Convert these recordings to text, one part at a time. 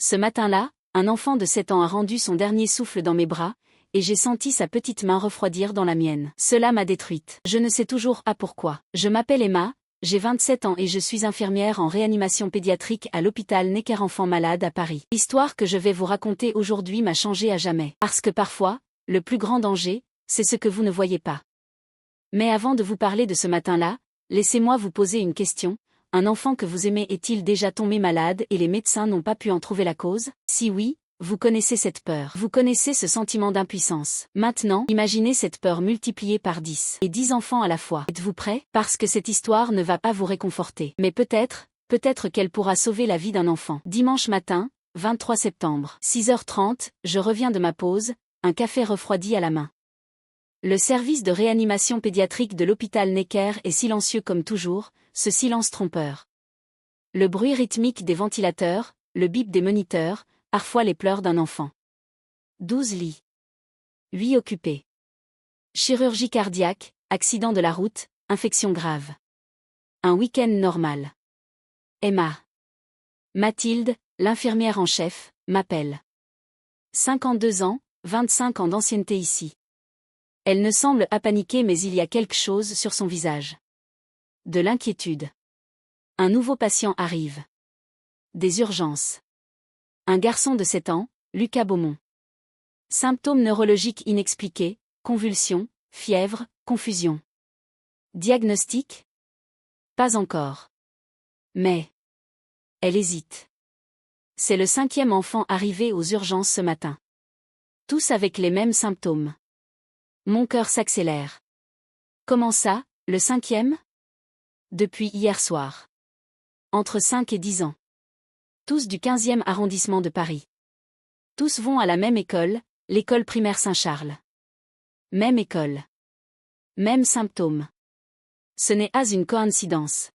Ce matin-là, un enfant de 7 ans a rendu son dernier souffle dans mes bras, et j'ai senti sa petite main refroidir dans la mienne. Cela m'a détruite. Je ne sais toujours pas pourquoi. Je m'appelle Emma, j'ai 27 ans et je suis infirmière en réanimation pédiatrique à l'hôpital Necker-Enfants Malades à Paris. L'histoire que je vais vous raconter aujourd'hui m'a changé à jamais. Parce que parfois, le plus grand danger, c'est ce que vous ne voyez pas. Mais avant de vous parler de ce matin-là, laissez-moi vous poser une question. Un enfant que vous aimez est-il déjà tombé malade et les médecins n'ont pas pu en trouver la cause? Si oui, vous connaissez cette peur. Vous connaissez ce sentiment d'impuissance. Maintenant, imaginez cette peur multipliée par 10 et 10 enfants à la fois. Êtes-vous prêt? Parce que cette histoire ne va pas vous réconforter. Mais peut-être qu'elle pourra sauver la vie d'un enfant. Dimanche matin, 23 septembre, 6h30, je reviens de ma pause, un café refroidi à la main. Le service de réanimation pédiatrique de l'hôpital Necker est silencieux comme toujours, ce silence trompeur. Le bruit rythmique des ventilateurs, le bip des moniteurs, parfois les pleurs d'un enfant. 12 lits. 8 occupés. Chirurgie cardiaque, accident de la route, infection grave. Un week-end normal. Emma. Mathilde, l'infirmière en chef, m'appelle. 52 ans, 25 ans d'ancienneté ici. Elle ne semble pas paniquer mais il y a quelque chose sur son visage. De l'inquiétude. Un nouveau patient arrive. Des urgences. Un garçon de 7 ans, Lucas Beaumont. Symptômes neurologiques inexpliqués, convulsions, fièvre, confusion. Diagnostic? Pas encore. Mais. Elle hésite. C'est le 5e enfant arrivé aux urgences ce matin. Tous avec les mêmes symptômes. Mon cœur s'accélère. Comment ça, le 5e? Depuis hier soir. Entre 5 et 10 ans. Tous du 15e arrondissement de Paris. Tous vont à la même école, l'école primaire Saint-Charles. Même école. Mêmes symptômes. Ce n'est pas une coïncidence.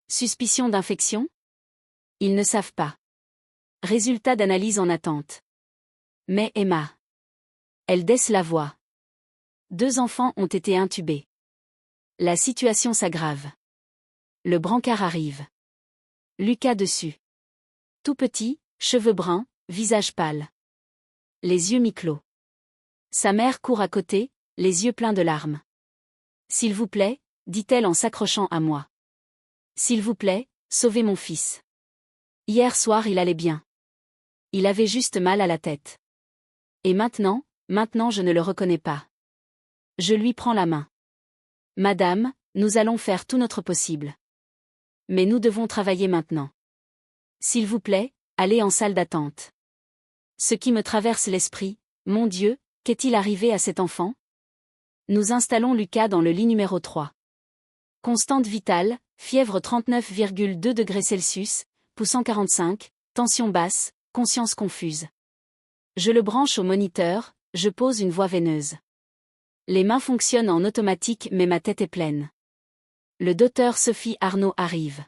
Suspicion d'infection? Ils ne savent pas. Résultat d'analyse en attente. Mais Emma. Elle baisse la voix. 2 enfants ont été intubés. La situation s'aggrave. Le brancard arrive. Lucas dessus. Tout petit, cheveux bruns, visage pâle. Les yeux mi-clos. Sa mère court à côté, les yeux pleins de larmes. S'il vous plaît, dit-elle en s'accrochant à moi. S'il vous plaît, sauvez mon fils. Hier soir il allait bien. Il avait juste mal à la tête. Et maintenant je ne le reconnais pas. Je lui prends la main. Madame, nous allons faire tout notre possible. Mais nous devons travailler maintenant. S'il vous plaît, allez en salle d'attente. Ce qui me traverse l'esprit, mon Dieu, qu'est-il arrivé à cet enfant? Nous installons Lucas dans le lit numéro 3. Constante vitale, fièvre 39,2 degrés Celsius, pouls 145, tension basse, conscience confuse. Je le branche au moniteur, je pose une voie veineuse. Les mains fonctionnent en automatique mais ma tête est pleine. Le docteur Sophie Arnaud arrive.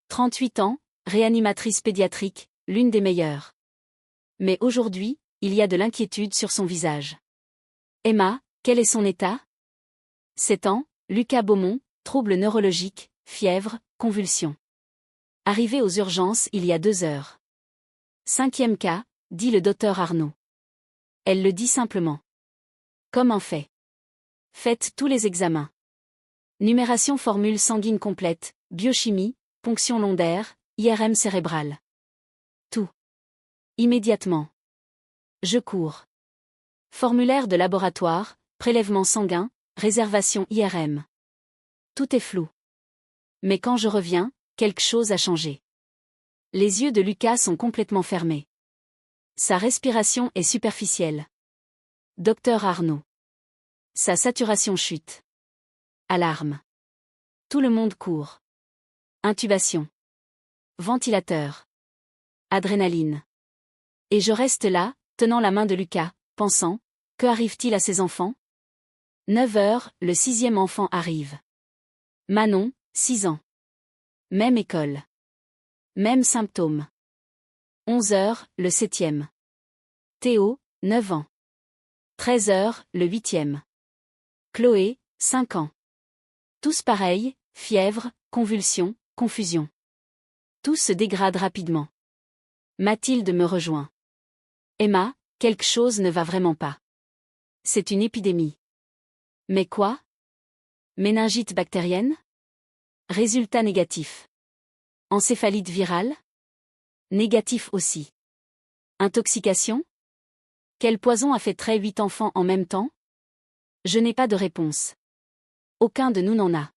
38 ans, réanimatrice pédiatrique, l'une des meilleures. Mais aujourd'hui, il y a de l'inquiétude sur son visage. Emma, quel est son état? 7 ans, Lucas Beaumont, troubles neurologiques, fièvre, convulsions. Arrivé aux urgences il y a 2 heures. 5e cas, dit le docteur Arnaud. Elle le dit simplement. Comme un fait. Faites tous les examens. Numération formule sanguine complète, biochimie, ponction londaire, IRM cérébral. Tout. Immédiatement. Je cours. Formulaire de laboratoire, prélèvement sanguin, réservation IRM. Tout est flou. Mais quand je reviens, quelque chose a changé. Les yeux de Lucas sont complètement fermés. Sa respiration est superficielle. Docteur Arnaud. Sa saturation chute. Alarme. Tout le monde court. Intubation. Ventilateur. Adrénaline. Et je reste là, tenant la main de Lucas, pensant, que arrive-t-il à ces enfants? 9 heures, le 6e enfant arrive. Manon, 6 ans. Même école. Même symptômes. 11 heures, le 7e. Théo, 9 ans. 13 heures, le 8e. Chloé, 5 ans. Tous pareils, fièvre, convulsions, confusion. Tout se dégrade rapidement. Mathilde me rejoint. Emma, quelque chose ne va vraiment pas. C'est une épidémie. Mais quoi? Méningite bactérienne? Résultat négatif. Encéphalite virale? Négatif aussi. Intoxication? Quel poison a fait traiter 8 enfants en même temps? Je n'ai pas de réponse. Aucun de nous n'en a.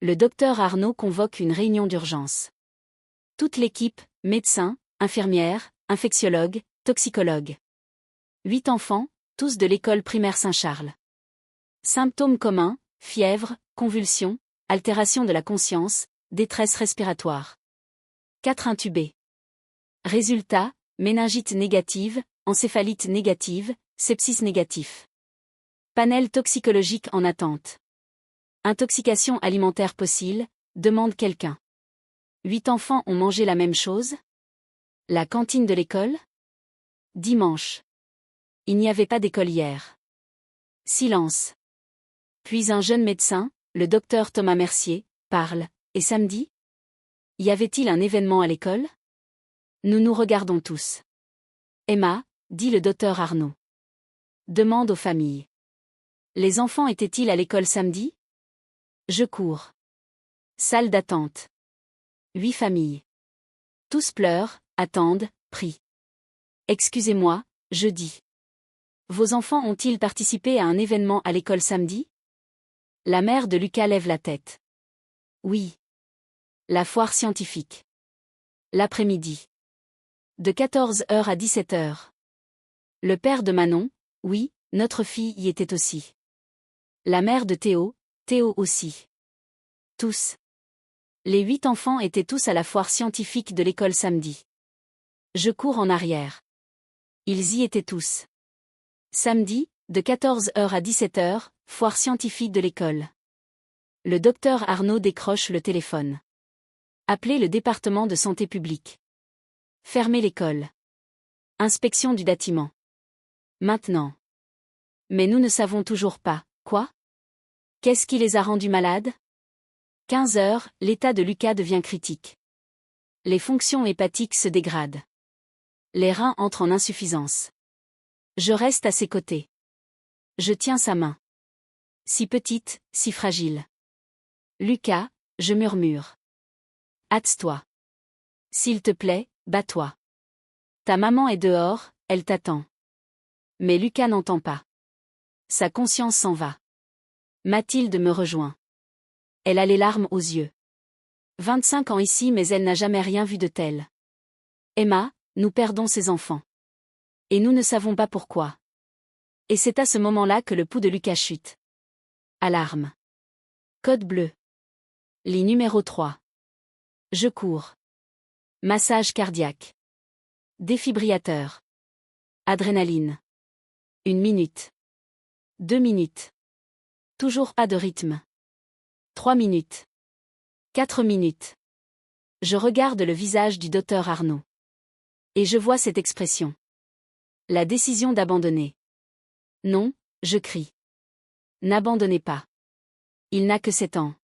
Le docteur Arnaud convoque une réunion d'urgence. Toute l'équipe, médecins, infirmières, infectiologues, toxicologues. 8 enfants, tous de l'école primaire Saint-Charles. Symptômes communs, fièvre, convulsions, altération de la conscience, détresse respiratoire. 4 intubés. Résultat, méningite négative, encéphalite négative, sepsis négatif. Panel toxicologique en attente. Intoxication alimentaire possible, demande quelqu'un. 8 enfants ont mangé la même chose? La cantine de l'école? Dimanche. Il n'y avait pas d'école hier. Silence. Puis un jeune médecin, le docteur Thomas Mercier, parle. Et samedi? Y avait-il un événement à l'école? Nous nous regardons tous. Emma, dit le docteur Arnaud. Demande aux familles. Les enfants étaient-ils à l'école samedi? Je cours. Salle d'attente. 8 familles. Tous pleurent, attendent, prient. Excusez-moi, je dis. Vos enfants ont-ils participé à un événement à l'école samedi? La mère de Lucas lève la tête. Oui. La foire scientifique. L'après-midi. De 14 h à 17 h. Le père de Manon, oui, notre fille y était aussi. La mère de Théo, Théo aussi. Tous. Les 8 enfants étaient tous à la foire scientifique de l'école samedi. Je cours en arrière. Ils y étaient tous. Samedi, de 14 h à 17 h, foire scientifique de l'école. Le docteur Arnaud décroche le téléphone. Appelez le département de santé publique. Fermez l'école. Inspection du bâtiment. Maintenant. Mais nous ne savons toujours pas, quoi? Qu'est-ce qui les a rendus malades? 15 h, l'état de Lucas devient critique. Les fonctions hépatiques se dégradent. Les reins entrent en insuffisance. Je reste à ses côtés. Je tiens sa main. Si petite, si fragile. Lucas, je murmure. Hâte-toi. S'il te plaît, bats-toi. Ta maman est dehors, elle t'attend. Mais Lucas n'entend pas. Sa conscience s'en va. Mathilde me rejoint. Elle a les larmes aux yeux. 25 ans ici mais elle n'a jamais rien vu de tel. Emma, nous perdons ses enfants. Et nous ne savons pas pourquoi. Et c'est à ce moment-là que le pouls de Lucas chute. Alarme. Code bleu. Lit numéro 3. Je cours. Massage cardiaque. Défibrillateur. Adrénaline. 1 minute. 2 minutes. Toujours pas de rythme. 3 minutes. 4 minutes. Je regarde le visage du docteur Arnaud. Et je vois cette expression. La décision d'abandonner. Non, je crie. N'abandonnez pas. Il n'a que 7 ans.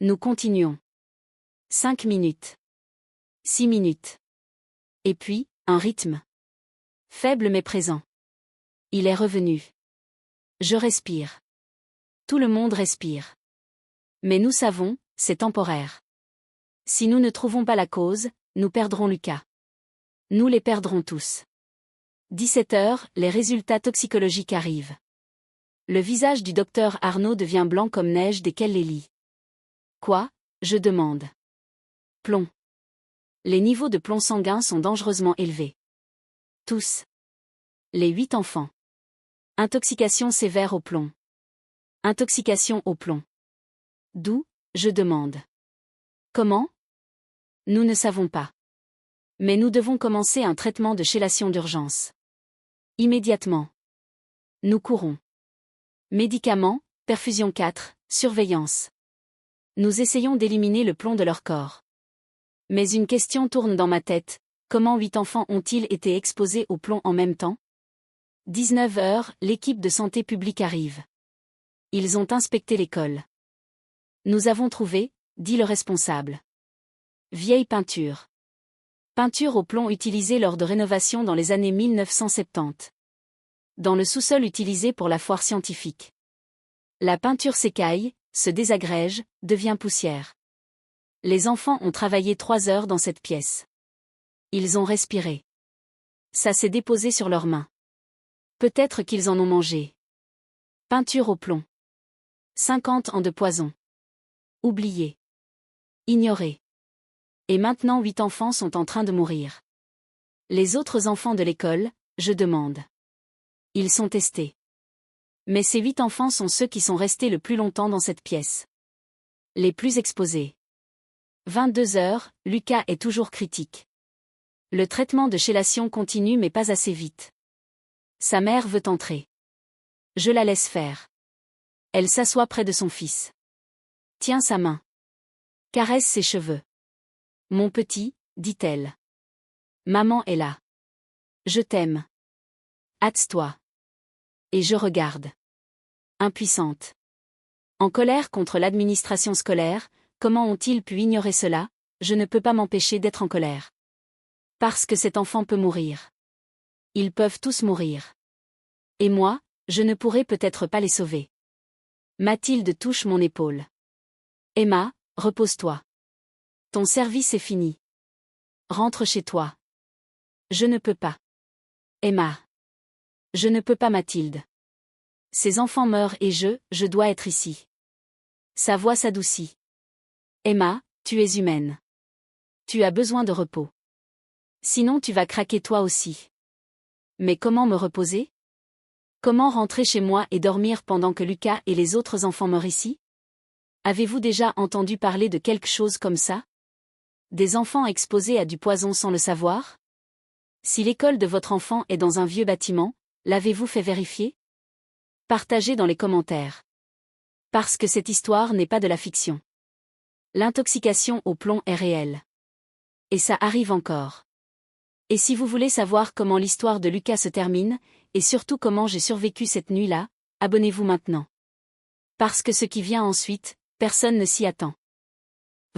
Nous continuons. 5 minutes. 6 minutes. Et puis, un rythme. Faible mais présent. Il est revenu. Je respire. Tout le monde respire. Mais nous savons, c'est temporaire. Si nous ne trouvons pas la cause, nous perdrons Lucas. Nous les perdrons tous. 17 h, les résultats toxicologiques arrivent. Le visage du docteur Arnaud devient blanc comme neige dès qu'elle les lit. Quoi? Je demande. Plomb. Les niveaux de plomb sanguin sont dangereusement élevés. Tous. Les 8 enfants. Intoxication sévère au plomb. Intoxication au plomb. D'où? Je demande. Comment? Nous ne savons pas. Mais nous devons commencer un traitement de chélation d'urgence. Immédiatement. Nous courons. Médicaments, perfusion 4, surveillance. Nous essayons d'éliminer le plomb de leur corps. Mais une question tourne dans ma tête, comment 8 enfants ont-ils été exposés au plomb en même temps? 19 h, l'équipe de santé publique arrive. Ils ont inspecté l'école. Nous avons trouvé, dit le responsable. Vieille peinture. Peinture au plomb utilisée lors de rénovations dans les années 1970. Dans le sous-sol utilisé pour la foire scientifique. La peinture s'écaille, se désagrège, devient poussière. Les enfants ont travaillé 3 heures dans cette pièce. Ils ont respiré. Ça s'est déposé sur leurs mains. Peut-être qu'ils en ont mangé. Peinture au plomb. 50 ans de poison. Oublié. Ignoré. Et maintenant 8 enfants sont en train de mourir. Les autres enfants de l'école, je demande. Ils sont testés. Mais ces 8 enfants sont ceux qui sont restés le plus longtemps dans cette pièce. Les plus exposés. 22 heures, Lucas est toujours critique. Le traitement de chélation continue mais pas assez vite. Sa mère veut entrer. Je la laisse faire. Elle s'assoit près de son fils. Tient sa main. Caresse ses cheveux. Mon petit, dit-elle. Maman est là. Je t'aime. Hâte-toi. Et je regarde. Impuissante. En colère contre l'administration scolaire, comment ont-ils pu ignorer cela? Je ne peux pas m'empêcher d'être en colère. Parce que cet enfant peut mourir. Ils peuvent tous mourir. Et moi, je ne pourrai peut-être pas les sauver. Mathilde touche mon épaule. Emma, repose-toi. Ton service est fini. Rentre chez toi. Je ne peux pas. Emma. Je ne peux pas Mathilde. Ces enfants meurent et je dois être ici. Sa voix s'adoucit. Emma, tu es humaine. Tu as besoin de repos. Sinon tu vas craquer toi aussi. Mais comment me reposer? Comment rentrer chez moi et dormir pendant que Lucas et les autres enfants meurent ici? Avez-vous déjà entendu parler de quelque chose comme ça? Des enfants exposés à du poison sans le savoir? Si l'école de votre enfant est dans un vieux bâtiment, l'avez-vous fait vérifier? Partagez dans les commentaires. Parce que cette histoire n'est pas de la fiction. L'intoxication au plomb est réelle. Et ça arrive encore. Et si vous voulez savoir comment l'histoire de Lucas se termine, et surtout comment j'ai survécu cette nuit-là, abonnez-vous maintenant. Parce que ce qui vient ensuite, personne ne s'y attend.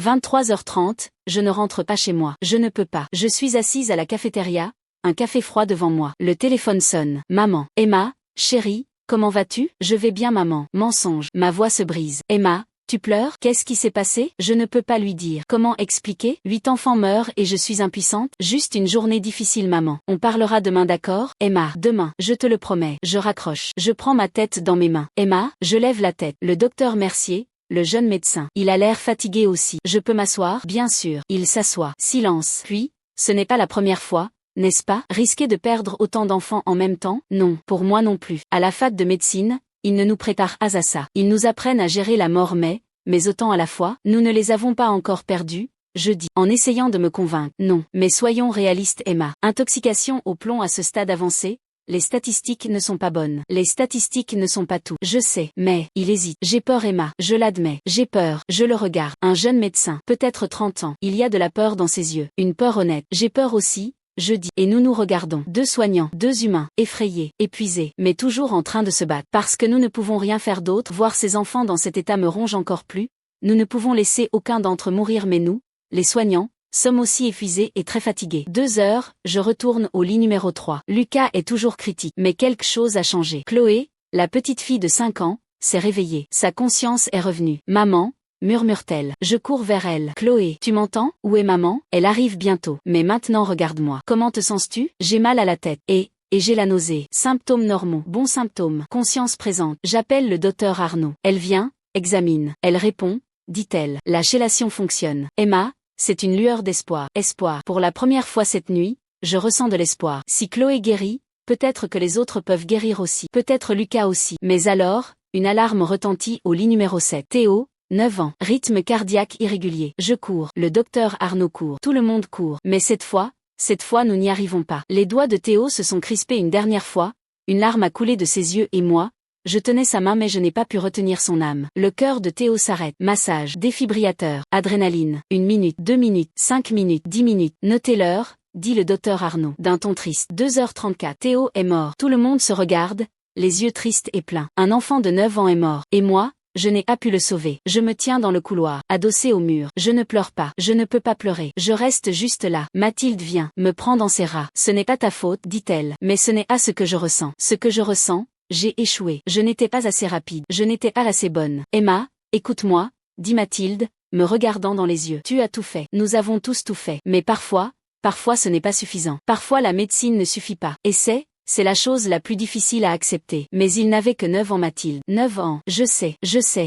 23h30, je ne rentre pas chez moi. Je ne peux pas. Je suis assise à la cafétéria, un café froid devant moi. Le téléphone sonne. Maman. Emma, chérie, comment vas-tu? Je vais bien maman. Mensonge. Ma voix se brise. Emma, tu pleures? Qu'est-ce qui s'est passé? Je ne peux pas lui dire. Comment expliquer? 8 enfants meurent et je suis impuissante. Juste une journée difficile maman. On parlera demain d'accord? Emma, demain. Je te le promets. Je raccroche. Je prends ma tête dans mes mains. Emma, je lève la tête. Le docteur Mercier. Le jeune médecin. Il a l'air fatigué aussi. Je peux m'asseoir? Bien sûr. Il s'assoit. Silence. Puis, ce n'est pas la première fois, n'est-ce pas? Risquer de perdre autant d'enfants en même temps? Non, pour moi non plus. À la fac de médecine, ils ne nous préparent pas à ça. Ils nous apprennent à gérer la mort mais autant à la fois, nous ne les avons pas encore perdus, je dis, en essayant de me convaincre. Non, mais soyons réalistes Emma. Intoxication au plomb à ce stade avancé? Les statistiques ne sont pas bonnes. Les statistiques ne sont pas tout. Je sais, mais, il hésite. J'ai peur Emma. Je l'admets. J'ai peur. Je le regarde. Un jeune médecin. Peut-être 30 ans. Il y a de la peur dans ses yeux. Une peur honnête. J'ai peur aussi, je dis. Et nous nous regardons. 2 soignants. 2 humains. Effrayés. Épuisés. Mais toujours en train de se battre. Parce que nous ne pouvons rien faire d'autre. Voir ces enfants dans cet état me ronge encore plus. Nous ne pouvons laisser aucun d'entre eux mourir mais nous, les soignants, sommes aussi épuisés et très fatigués. 2 heures, je retourne au lit numéro 3. Lucas est toujours critique. Mais quelque chose a changé. Chloé, la petite fille de 5 ans, s'est réveillée. Sa conscience est revenue. Maman, murmure-t-elle. Je cours vers elle. Chloé, tu m'entends? Où est maman? Elle arrive bientôt. Mais maintenant regarde-moi. Comment te sens-tu? J'ai mal à la tête. Et j'ai la nausée. Symptômes normaux. Bons symptômes. Conscience présente. J'appelle le docteur Arnaud. Elle vient, examine. Elle répond, dit-elle. La chélation fonctionne. Emma, c'est une lueur d'espoir. Espoir. Pour la première fois cette nuit, je ressens de l'espoir. Si Chloé guérit, peut-être que les autres peuvent guérir aussi. Peut-être Lucas aussi. Mais alors, une alarme retentit au lit numéro 7. Théo, 9 ans. Rythme cardiaque irrégulier. Je cours. Le docteur Arnaud court. Tout le monde court. Mais cette fois nous n'y arrivons pas. Les doigts de Théo se sont crispés une dernière fois, une larme a coulé de ses yeux et moi, je tenais sa main mais je n'ai pas pu retenir son âme. Le cœur de Théo s'arrête. Massage, défibrillateur, adrénaline. 1 minute, 2 minutes, 5 minutes, 10 minutes. Notez l'heure, dit le docteur Arnaud, d'un ton triste. 2h34. Théo est mort. Tout le monde se regarde, les yeux tristes et pleins. Un enfant de 9 ans est mort. Et moi, je n'ai pas pu le sauver. Je me tiens dans le couloir, adossé au mur. Je ne pleure pas. Je ne peux pas pleurer. Je reste juste là. Mathilde vient, me prend dans ses bras. Ce n'est pas ta faute, dit-elle. Mais ce n'est pas ce que je ressens. Ce que je ressens, j'ai échoué. Je n'étais pas assez rapide. Je n'étais pas assez bonne. Emma, écoute-moi, dit Mathilde, me regardant dans les yeux. Tu as tout fait. Nous avons tous tout fait. Mais parfois ce n'est pas suffisant. Parfois la médecine ne suffit pas. Et c'est la chose la plus difficile à accepter. Mais il n'avait que 9 ans Mathilde. 9 ans. Je sais.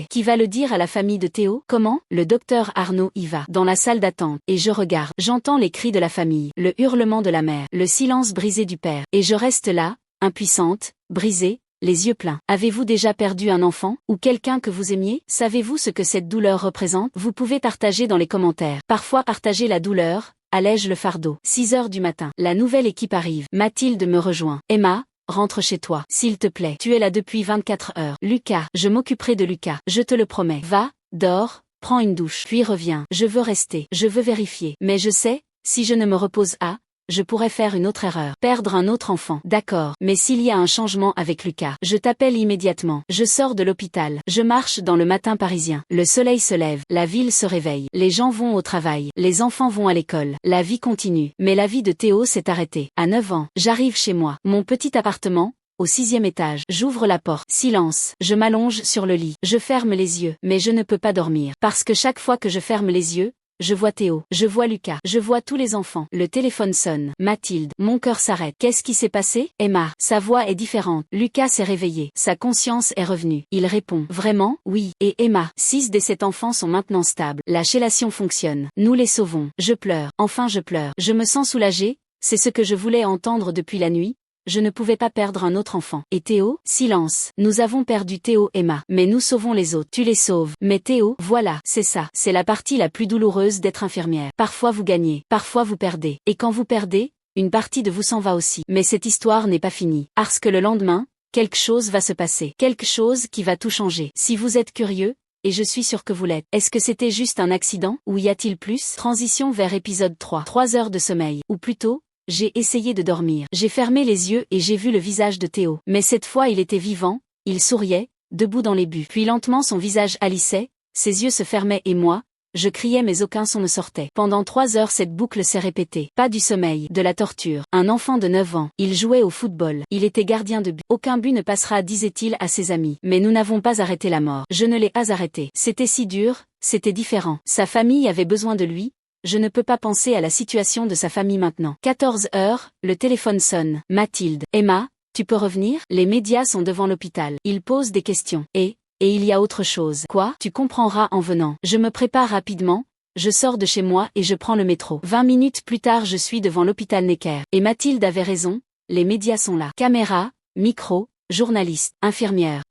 Qui va le dire à la famille de Théo? Comment? Le docteur Arnaud y va. Dans la salle d'attente. Et je regarde. J'entends les cris de la famille. Le hurlement de la mère. Le silence brisé du père. Et je reste là, impuissante, brisée, les yeux pleins. Avez-vous déjà perdu un enfant? Ou quelqu'un que vous aimiez? Savez-vous ce que cette douleur représente? Vous pouvez partager dans les commentaires. Parfois partager la douleur allège le fardeau. 6 heures du matin. La nouvelle équipe arrive. Mathilde me rejoint. Emma, rentre chez toi. S'il te plaît. Tu es là depuis 24 heures. Lucas, je m'occuperai de Lucas. Je te le promets. Va, dors, prends une douche. Puis reviens. Je veux rester. Je veux vérifier. Mais je sais, si je ne me repose pas, je pourrais faire une autre erreur. Perdre un autre enfant. D'accord. Mais s'il y a un changement avec Lucas, je t'appelle immédiatement. Je sors de l'hôpital. Je marche dans le matin parisien. Le soleil se lève. La ville se réveille. Les gens vont au travail. Les enfants vont à l'école. La vie continue. Mais la vie de Théo s'est arrêtée. À 9 ans, j'arrive chez moi. Mon petit appartement, au 6e étage. J'ouvre la porte. Silence. Je m'allonge sur le lit. Je ferme les yeux. Mais je ne peux pas dormir. Parce que chaque fois que je ferme les yeux, je vois Théo, je vois Lucas, je vois tous les enfants. Le téléphone sonne. Mathilde, mon cœur s'arrête. Qu'est-ce qui s'est passé? Emma, sa voix est différente. Lucas s'est réveillé. Sa conscience est revenue. Il répond. Vraiment? Oui. Et Emma, 6 des 7 enfants sont maintenant stables. La chélation fonctionne. Nous les sauvons. Je pleure. Enfin je pleure. Je me sens soulagée. C'est ce que je voulais entendre depuis la nuit. Je ne pouvais pas perdre un autre enfant. Et Théo? Silence. Nous avons perdu Théo, Emma. Mais nous sauvons les autres. Tu les sauves. Mais Théo? Voilà, c'est ça. C'est la partie la plus douloureuse d'être infirmière. Parfois vous gagnez. Parfois vous perdez. Et quand vous perdez, une partie de vous s'en va aussi. Mais cette histoire n'est pas finie. Parce que le lendemain, quelque chose va se passer. Quelque chose qui va tout changer. Si vous êtes curieux, et je suis sûre que vous l'êtes. Est-ce que c'était juste un accident? Ou y a-t-il plus? Transition vers épisode 3. 3 heures de sommeil. Ou plutôt, j'ai essayé de dormir. J'ai fermé les yeux et j'ai vu le visage de Théo. Mais cette fois il était vivant, il souriait, debout dans les buts. Puis lentement son visage halissait, ses yeux se fermaient et moi, je criais mais aucun son ne sortait. Pendant 3 heures cette boucle s'est répétée. Pas du sommeil, de la torture. Un enfant de 9 ans. Il jouait au football. Il était gardien de but. Aucun but ne passera, disait-il à ses amis. Mais nous n'avons pas arrêté la mort. Je ne l'ai pas arrêté. C'était si dur, c'était différent. Sa famille avait besoin de lui. Je ne peux pas penser à la situation de sa famille maintenant. 14 heures, le téléphone sonne. Mathilde. Emma, tu peux revenir? Les médias sont devant l'hôpital. Ils posent des questions. Et il y a autre chose. Quoi? Tu comprendras en venant. Je me prépare rapidement. Je sors de chez moi et je prends le métro. 20 minutes plus tard je suis devant l'hôpital Necker. Et Mathilde avait raison. Les médias sont là. Caméra, micro. Journaliste, infirmière.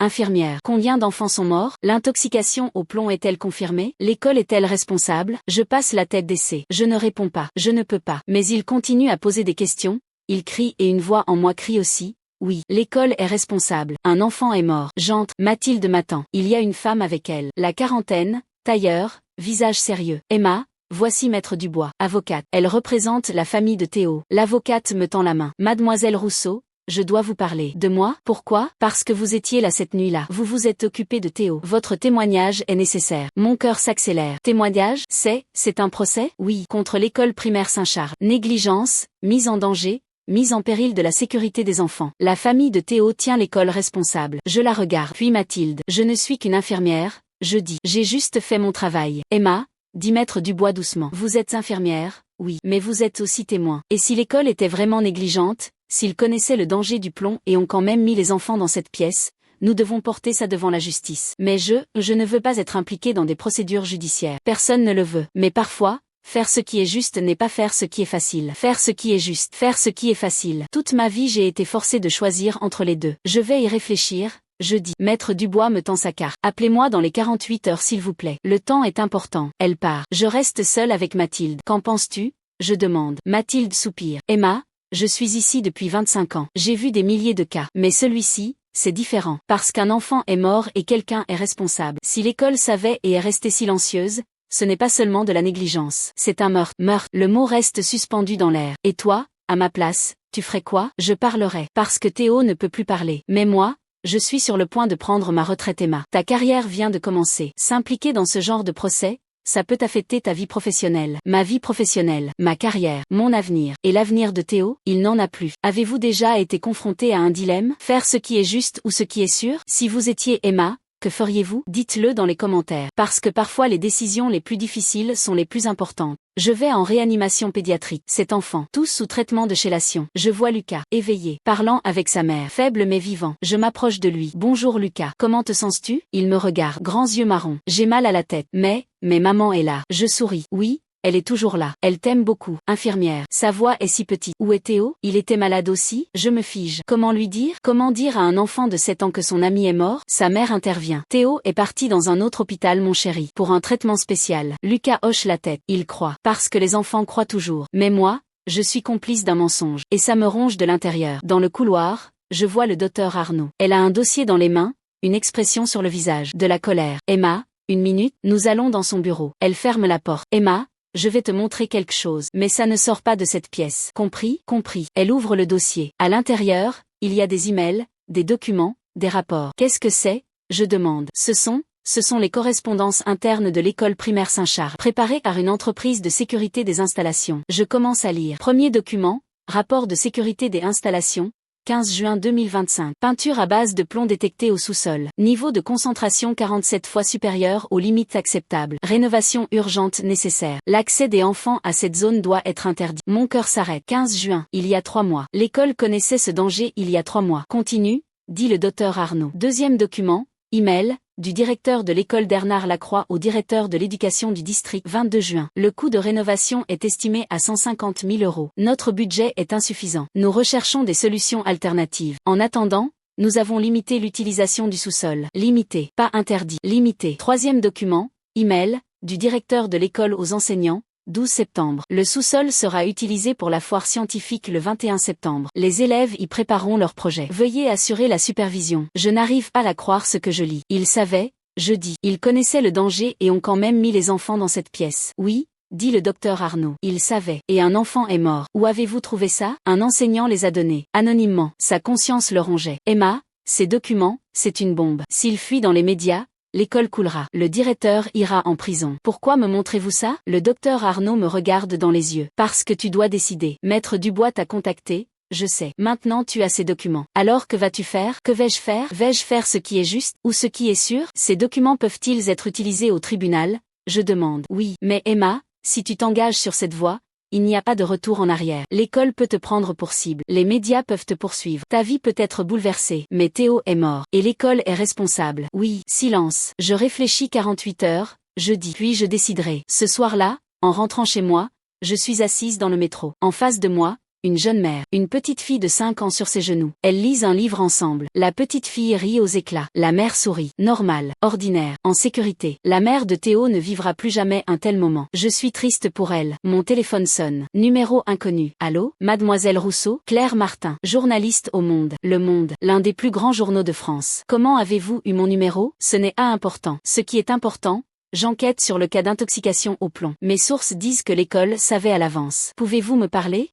Combien d'enfants sont morts? L'intoxication au plomb est-elle confirmée? L'école est-elle responsable? Je passe la tête d'essai. Je ne réponds pas. Je ne peux pas. Mais il continue à poser des questions. Il crie et une voix en moi crie aussi. Oui, l'école est responsable. Un enfant est mort. J'entre. Mathilde m'attend. Il y a une femme avec elle. La quarantaine, tailleur, visage sérieux. Emma, voici Maître Dubois, avocate. Elle représente la famille de Théo. L'avocate me tend la main. Mademoiselle Rousseau, je dois vous parler. De moi? Pourquoi? Parce que vous étiez là cette nuit-là. Vous vous êtes occupé de Théo. Votre témoignage est nécessaire. Mon cœur s'accélère. Témoignage? C'est un procès? Oui. Contre l'école primaire Saint-Charles. Négligence, mise en danger, mise en péril de la sécurité des enfants. La famille de Théo tient l'école responsable. Je la regarde. Puis Mathilde. Je ne suis qu'une infirmière. Je dis. J'ai juste fait mon travail. Emma, dit Maître Dubois doucement. Vous êtes infirmière? Oui. Mais vous êtes aussi témoin. Et si l'école était vraiment négligente? S'ils connaissaient le danger du plomb et ont quand même mis les enfants dans cette pièce, nous devons porter ça devant la justice. Mais je ne veux pas être impliqué dans des procédures judiciaires. Personne ne le veut. Mais parfois, faire ce qui est juste n'est pas faire ce qui est facile. Faire ce qui est juste, faire ce qui est facile. Toute ma vie j'ai été forcée de choisir entre les deux. Je vais y réfléchir. Je dis. Maître Dubois me tend sa carte. Appelez-moi dans les 48 heures s'il vous plaît. Le temps est important. Elle part. Je reste seule avec Mathilde. Qu'en penses-tu? Je demande. Mathilde soupire. Emma, je suis ici depuis 25 ans. J'ai vu des milliers de cas. Mais celui-ci, c'est différent. Parce qu'un enfant est mort et quelqu'un est responsable. Si l'école savait et est restée silencieuse, ce n'est pas seulement de la négligence. C'est un meurtre. Meurtre. Le mot reste suspendu dans l'air. Et toi, à ma place, tu ferais quoi? Je parlerais. Parce que Théo ne peut plus parler. Mais moi, je suis sur le point de prendre ma retraite Emma. Ta carrière vient de commencer. S'impliquer dans ce genre de procès, ça peut affecter ta vie professionnelle. Ma vie professionnelle, ma carrière, mon avenir. Et l'avenir de Théo, il n'en a plus. Avez-vous déjà été confronté à un dilemme? Faire ce qui est juste ou ce qui est sûr? Si vous étiez Emma, que feriez-vous? Dites-le dans les commentaires. Parce que parfois les décisions les plus difficiles sont les plus importantes. Je vais en réanimation pédiatrique. Cet enfant, tous sous traitement de chélation. Je vois Lucas, éveillé, parlant avec sa mère, faible mais vivant. Je m'approche de lui. Bonjour Lucas. Comment te sens-tu? Il me regarde, grands yeux marrons. J'ai mal à la tête. Mais maman est là. Je souris. Oui. Elle est toujours là. Elle t'aime beaucoup. Infirmière. Sa voix est si petite. Où est Théo? Il était malade aussi? Je me fige. Comment lui dire? Comment dire à un enfant de 7 ans que son ami est mort? Sa mère intervient. Théo est parti dans un autre hôpital mon chéri. Pour un traitement spécial. Lucas hoche la tête. Il croit. Parce que les enfants croient toujours. Mais moi, je suis complice d'un mensonge. Et ça me ronge de l'intérieur. Dans le couloir, je vois le docteur Arnaud. Elle a un dossier dans les mains, une expression sur le visage. De la colère. Emma, une minute, nous allons dans son bureau. Elle ferme la porte. Emma, je vais te montrer quelque chose, mais ça ne sort pas de cette pièce. Compris? Compris. Elle ouvre le dossier. À l'intérieur, il y a des emails, des documents, des rapports. Qu'est-ce que c'est? Je demande. Ce sont les correspondances internes de l'école primaire Saint-Charles, préparées par une entreprise de sécurité des installations. Je commence à lire. Premier document, rapport de sécurité des installations, 15 juin 2025. Peinture à base de plomb détectée au sous-sol. Niveau de concentration 47 fois supérieur aux limites acceptables. Rénovation urgente nécessaire. L'accès des enfants à cette zone doit être interdit. Mon cœur s'arrête. 15 juin. Il y a 3 mois. L'école connaissait ce danger il y a 3 mois. Continue, dit le docteur Arnaud. Deuxième document, email, du directeur de l'école Bernard Lacroix au directeur de l'éducation du district. 22 juin. Le coût de rénovation est estimé à 150 000 €. Notre budget est insuffisant. Nous recherchons des solutions alternatives. En attendant, nous avons limité l'utilisation du sous-sol. Limité, pas interdit. Limité. Troisième document, email, du directeur de l'école aux enseignants, 12 septembre. Le sous-sol sera utilisé pour la foire scientifique le 21 septembre. Les élèves y prépareront leur projet. Veuillez assurer la supervision. Je n'arrive pas à croire ce que je lis. Ils savaient, je dis. Ils connaissaient le danger et ont quand même mis les enfants dans cette pièce. Oui, dit le docteur Arnaud. Ils savaient. Et un enfant est mort. Où avez-vous trouvé ça? Un enseignant les a donnés. Anonymement. Sa conscience le rongeait. Emma, ces documents, c'est une bombe. S'il fuit dans les médias, l'école coulera. Le directeur ira en prison. Pourquoi me montrez-vous ça? Le docteur Arnaud me regarde dans les yeux. Parce que tu dois décider. Maître Dubois t'a contacté, je sais. Maintenant tu as ces documents. Alors que vas-tu faire? Que vais-je faire? Vais-je faire ce qui est juste, ou ce qui est sûr? Ces documents peuvent-ils être utilisés au tribunal? Je demande. Oui. Mais Emma, si tu t'engages sur cette voie, il n'y a pas de retour en arrière. L'école peut te prendre pour cible. Les médias peuvent te poursuivre. Ta vie peut être bouleversée. Mais Théo est mort. Et l'école est responsable. Oui. Silence. Je réfléchis 48 heures, je dis. Puis je déciderai. Ce soir-là, en rentrant chez moi, je suis assise dans le métro. En face de moi, une jeune mère, une petite fille de 5 ans sur ses genoux. Elles lisent un livre ensemble. La petite fille rit aux éclats. La mère sourit. Normal, ordinaire, en sécurité. La mère de Théo ne vivra plus jamais un tel moment. Je suis triste pour elle. Mon téléphone sonne. Numéro inconnu. Allô? Mademoiselle Rousseau? Claire Martin, journaliste au Monde. Le Monde, l'un des plus grands journaux de France. Comment avez-vous eu mon numéro? Ce n'est pas important. Ce qui est important, j'enquête sur le cas d'intoxication au plomb. Mes sources disent que l'école savait à l'avance. Pouvez-vous me parler?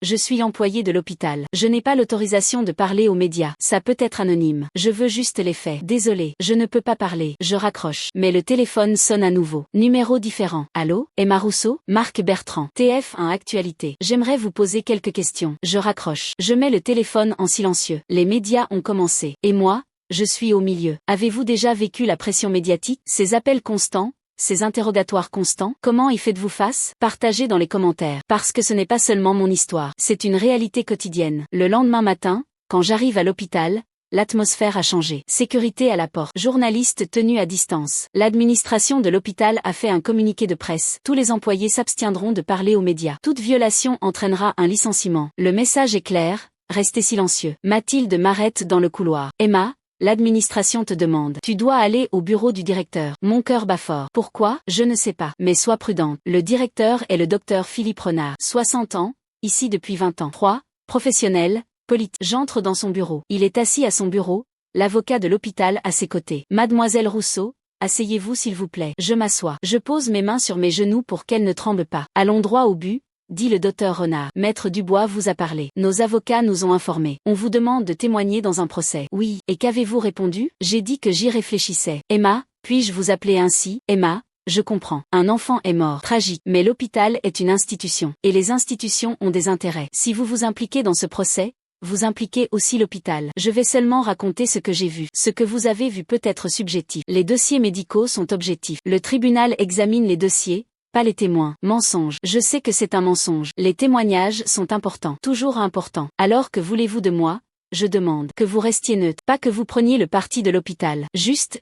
Je suis employé de l'hôpital. Je n'ai pas l'autorisation de parler aux médias. Ça peut être anonyme. Je veux juste les faits. Désolé, je ne peux pas parler. Je raccroche. Mais le téléphone sonne à nouveau. Numéro différent. Allô? Emma Rousseau? Marc Bertrand. TF1 Actualité. J'aimerais vous poser quelques questions. Je raccroche. Je mets le téléphone en silencieux. Les médias ont commencé. Et moi, je suis au milieu. Avez-vous déjà vécu la pression médiatique? Ces appels constants? Ces interrogatoires constants, comment y faites-vous face? Partagez dans les commentaires. Parce que ce n'est pas seulement mon histoire, c'est une réalité quotidienne. Le lendemain matin, quand j'arrive à l'hôpital, l'atmosphère a changé. Sécurité à la porte. Journalistes tenus à distance. L'administration de l'hôpital a fait un communiqué de presse. Tous les employés s'abstiendront de parler aux médias. Toute violation entraînera un licenciement. Le message est clair, restez silencieux. Mathilde m'arrête dans le couloir. Emma, l'administration te demande. Tu dois aller au bureau du directeur. Mon cœur bat fort. Pourquoi? Je ne sais pas. Mais sois prudente. Le directeur est le docteur Philippe Renard. 60 ans, ici depuis 20 ans. 3. Professionnel, politique. J'entre dans son bureau. Il est assis à son bureau, l'avocat de l'hôpital à ses côtés. Mademoiselle Rousseau, asseyez-vous s'il vous plaît. Je m'assois. Je pose mes mains sur mes genoux pour qu'elles ne tremblent pas. Allons droit au but, dit le docteur Renard. Maître Dubois vous a parlé. Nos avocats nous ont informés. On vous demande de témoigner dans un procès. Oui. Et qu'avez-vous répondu? J'ai dit que j'y réfléchissais. Emma, puis-je vous appeler ainsi? Emma, je comprends. Un enfant est mort. Tragique. Mais l'hôpital est une institution. Et les institutions ont des intérêts. Si vous vous impliquez dans ce procès, vous impliquez aussi l'hôpital. Je vais seulement raconter ce que j'ai vu. Ce que vous avez vu peut être subjectif. Les dossiers médicaux sont objectifs. Le tribunal examine les dossiers, pas les témoins. Mensonge. Je sais que c'est un mensonge. Les témoignages sont importants. Toujours importants. Alors que voulez-vous de moi? Je demande que vous restiez neutre, pas que vous preniez le parti de l'hôpital. Juste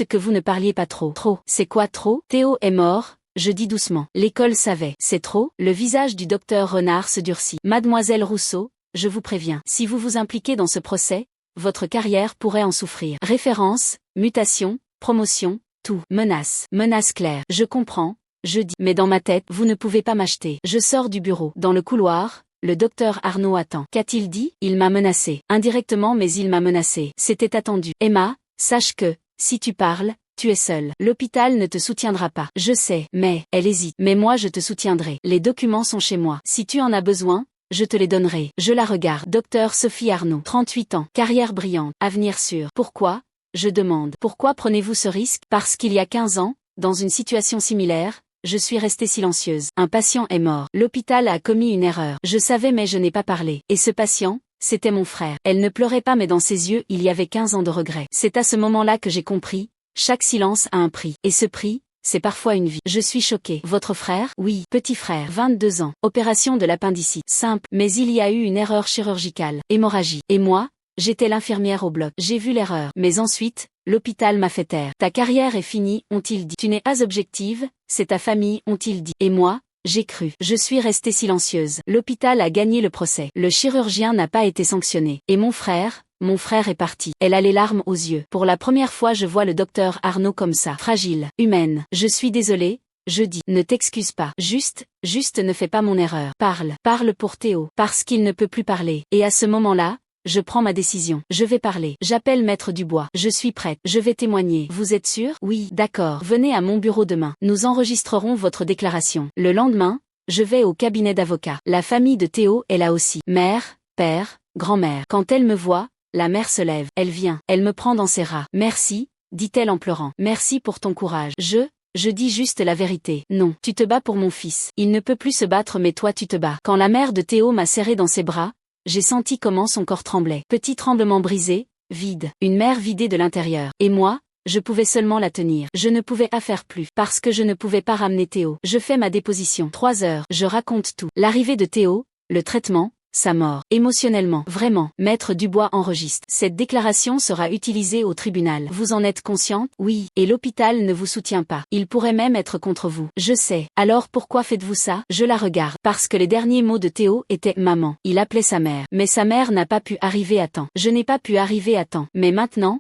que vous ne parliez pas trop. Trop. C'est quoi trop? Théo est mort. Je dis doucement. L'école savait. C'est trop? Le visage du docteur Renard se durcit. Mademoiselle Rousseau, je vous préviens, si vous vous impliquez dans ce procès, votre carrière pourrait en souffrir. Référence, mutation, promotion, tout. Menace claire. Je comprends, je dis. Mais dans ma tête, vous ne pouvez pas m'acheter. Je sors du bureau. Dans le couloir, le docteur Arnaud attend. Qu'a-t-il dit? Il m'a menacé. Indirectement mais il m'a menacé. C'était attendu. Emma, sache que, si tu parles, tu es seule. L'hôpital ne te soutiendra pas. Je sais, mais, elle hésite. Mais moi je te soutiendrai. Les documents sont chez moi. Si tu en as besoin, je te les donnerai. Je la regarde. Docteur Sophie Arnaud. 38 ans. Carrière brillante. Avenir sûr. Pourquoi? Je demande. Pourquoi prenez-vous ce risque? Parce qu'il y a 15 ans, dans une situation similaire, je suis restée silencieuse. Un patient est mort. L'hôpital a commis une erreur. Je savais mais je n'ai pas parlé. Et ce patient, c'était mon frère. Elle ne pleurait pas mais dans ses yeux il y avait 15 ans de regret. C'est à ce moment-là que j'ai compris. Chaque silence a un prix. Et ce prix, c'est parfois une vie. Je suis choquée. Votre frère? Oui, petit frère. 22 ans. Opération de l'appendicite. Simple. Mais il y a eu une erreur chirurgicale. Hémorragie. Et moi, j'étais l'infirmière au bloc. J'ai vu l'erreur. Mais ensuite, l'hôpital m'a fait taire. Ta carrière est finie, ont-ils dit. Tu n'es pas objective, c'est ta famille, ont-ils dit. Et moi, j'ai cru. Je suis restée silencieuse. L'hôpital a gagné le procès. Le chirurgien n'a pas été sanctionné. Et mon frère est parti. Elle a les larmes aux yeux. Pour la première fois je vois le docteur Arnaud comme ça. Fragile, humaine. Je suis désolée, je dis. Ne t'excuse pas. Juste ne fais pas mon erreur. Parle pour Théo. Parce qu'il ne peut plus parler. Et à ce moment-là, je prends ma décision. Je vais parler. J'appelle Maître Dubois. Je suis prête. Je vais témoigner. Vous êtes sûr? Oui. D'accord. Venez à mon bureau demain. Nous enregistrerons votre déclaration. Le lendemain, je vais au cabinet d'avocat. La famille de Théo est là aussi. Mère, père, grand-mère. Quand elle me voit, la mère se lève. Elle vient. Elle me prend dans ses bras. Merci, dit-elle en pleurant. Merci pour ton courage. Je dis juste la vérité. Non. Tu te bats pour mon fils. Il ne peut plus se battre mais toi tu te bats. Quand la mère de Théo m'a serré dans ses bras, j'ai senti comment son corps tremblait. Petit tremblement brisé, vide. Une mer vidée de l'intérieur. Et moi, je pouvais seulement la tenir. Je ne pouvais pas faire plus. Parce que je ne pouvais pas ramener Théo. Je fais ma déposition. 3 heures. Je raconte tout. L'arrivée de Théo, le traitement, sa mort. Émotionnellement. Vraiment. Maître Dubois enregistre. Cette déclaration sera utilisée au tribunal. Vous en êtes consciente? Oui. Et l'hôpital ne vous soutient pas. Il pourrait même être contre vous. Je sais. Alors pourquoi faites-vous ça? Je la regarde. Parce que les derniers mots de Théo étaient maman. Il appelait sa mère. Mais sa mère n'a pas pu arriver à temps. Je n'ai pas pu arriver à temps. Mais maintenant